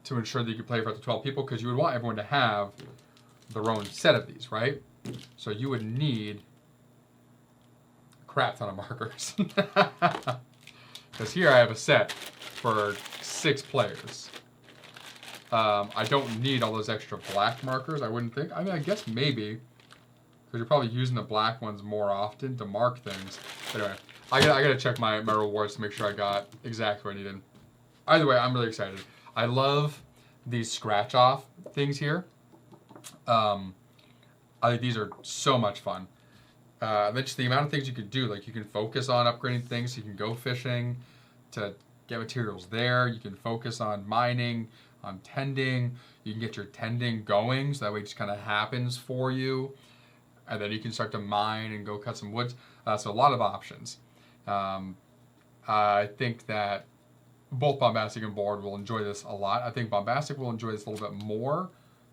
to ensure that you could play for up to 12 people, because you would want everyone to have their own set of these, right? So you would need a crap ton of markers. Because here I have a set for 6 players. I don't need all those extra black markers, I wouldn't think. I mean, I guess maybe, because you're probably using the black ones more often to mark things. But anyway, I gotta check my rewards to make sure I got exactly what I needed. Either way, I'm really excited. I love these scratch off things here. I think these are so much fun. Then just the amount of things you could do, like you can focus on upgrading things. You can go fishing to get materials there. You can focus on mining, on tending. You can get your tending going, so that way it just kind of happens for you. And then you can start to mine and go cut some woods. So a lot of options. I think that both Bombastic and Board will enjoy this a lot. I think Bombastic will enjoy this a little bit more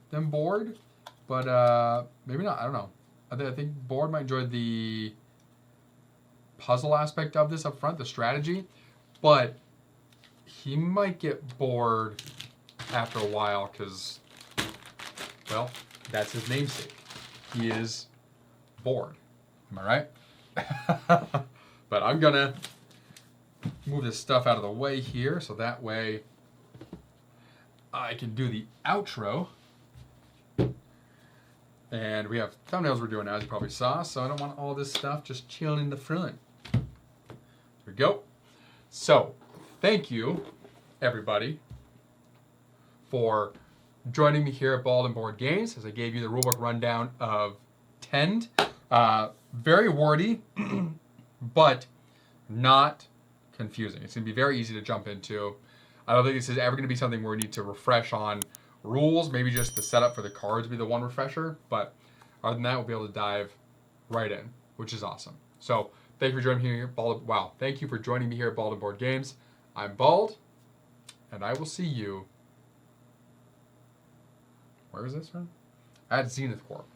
than Board, but maybe not. I don't know. I think Board might enjoy the puzzle aspect of this up front, the strategy, but he might get bored after a while because, well, that's his namesake. He is bored. Am I right? But I'm gonna move this stuff out of the way here, so that way I can do the outro. And we have thumbnails we're doing now, as you probably saw, so I don't want all this stuff just chilling in the front. There we go. So, thank you, everybody, for joining me here at Bald and Board Games, as I gave you the rulebook rundown of Tend. Very wordy, but not confusing. It's going to be very easy to jump into. I don't think this is ever going to be something where we need to refresh on rules. Maybe just the setup for the cards will be the one refresher. But other than that, we'll be able to dive right in, which is awesome. So thank you for joining me here. Thank you for joining me here at Bald and Board Games. I'm Bald, and I will see you. Where is this from? At Zenith Corp.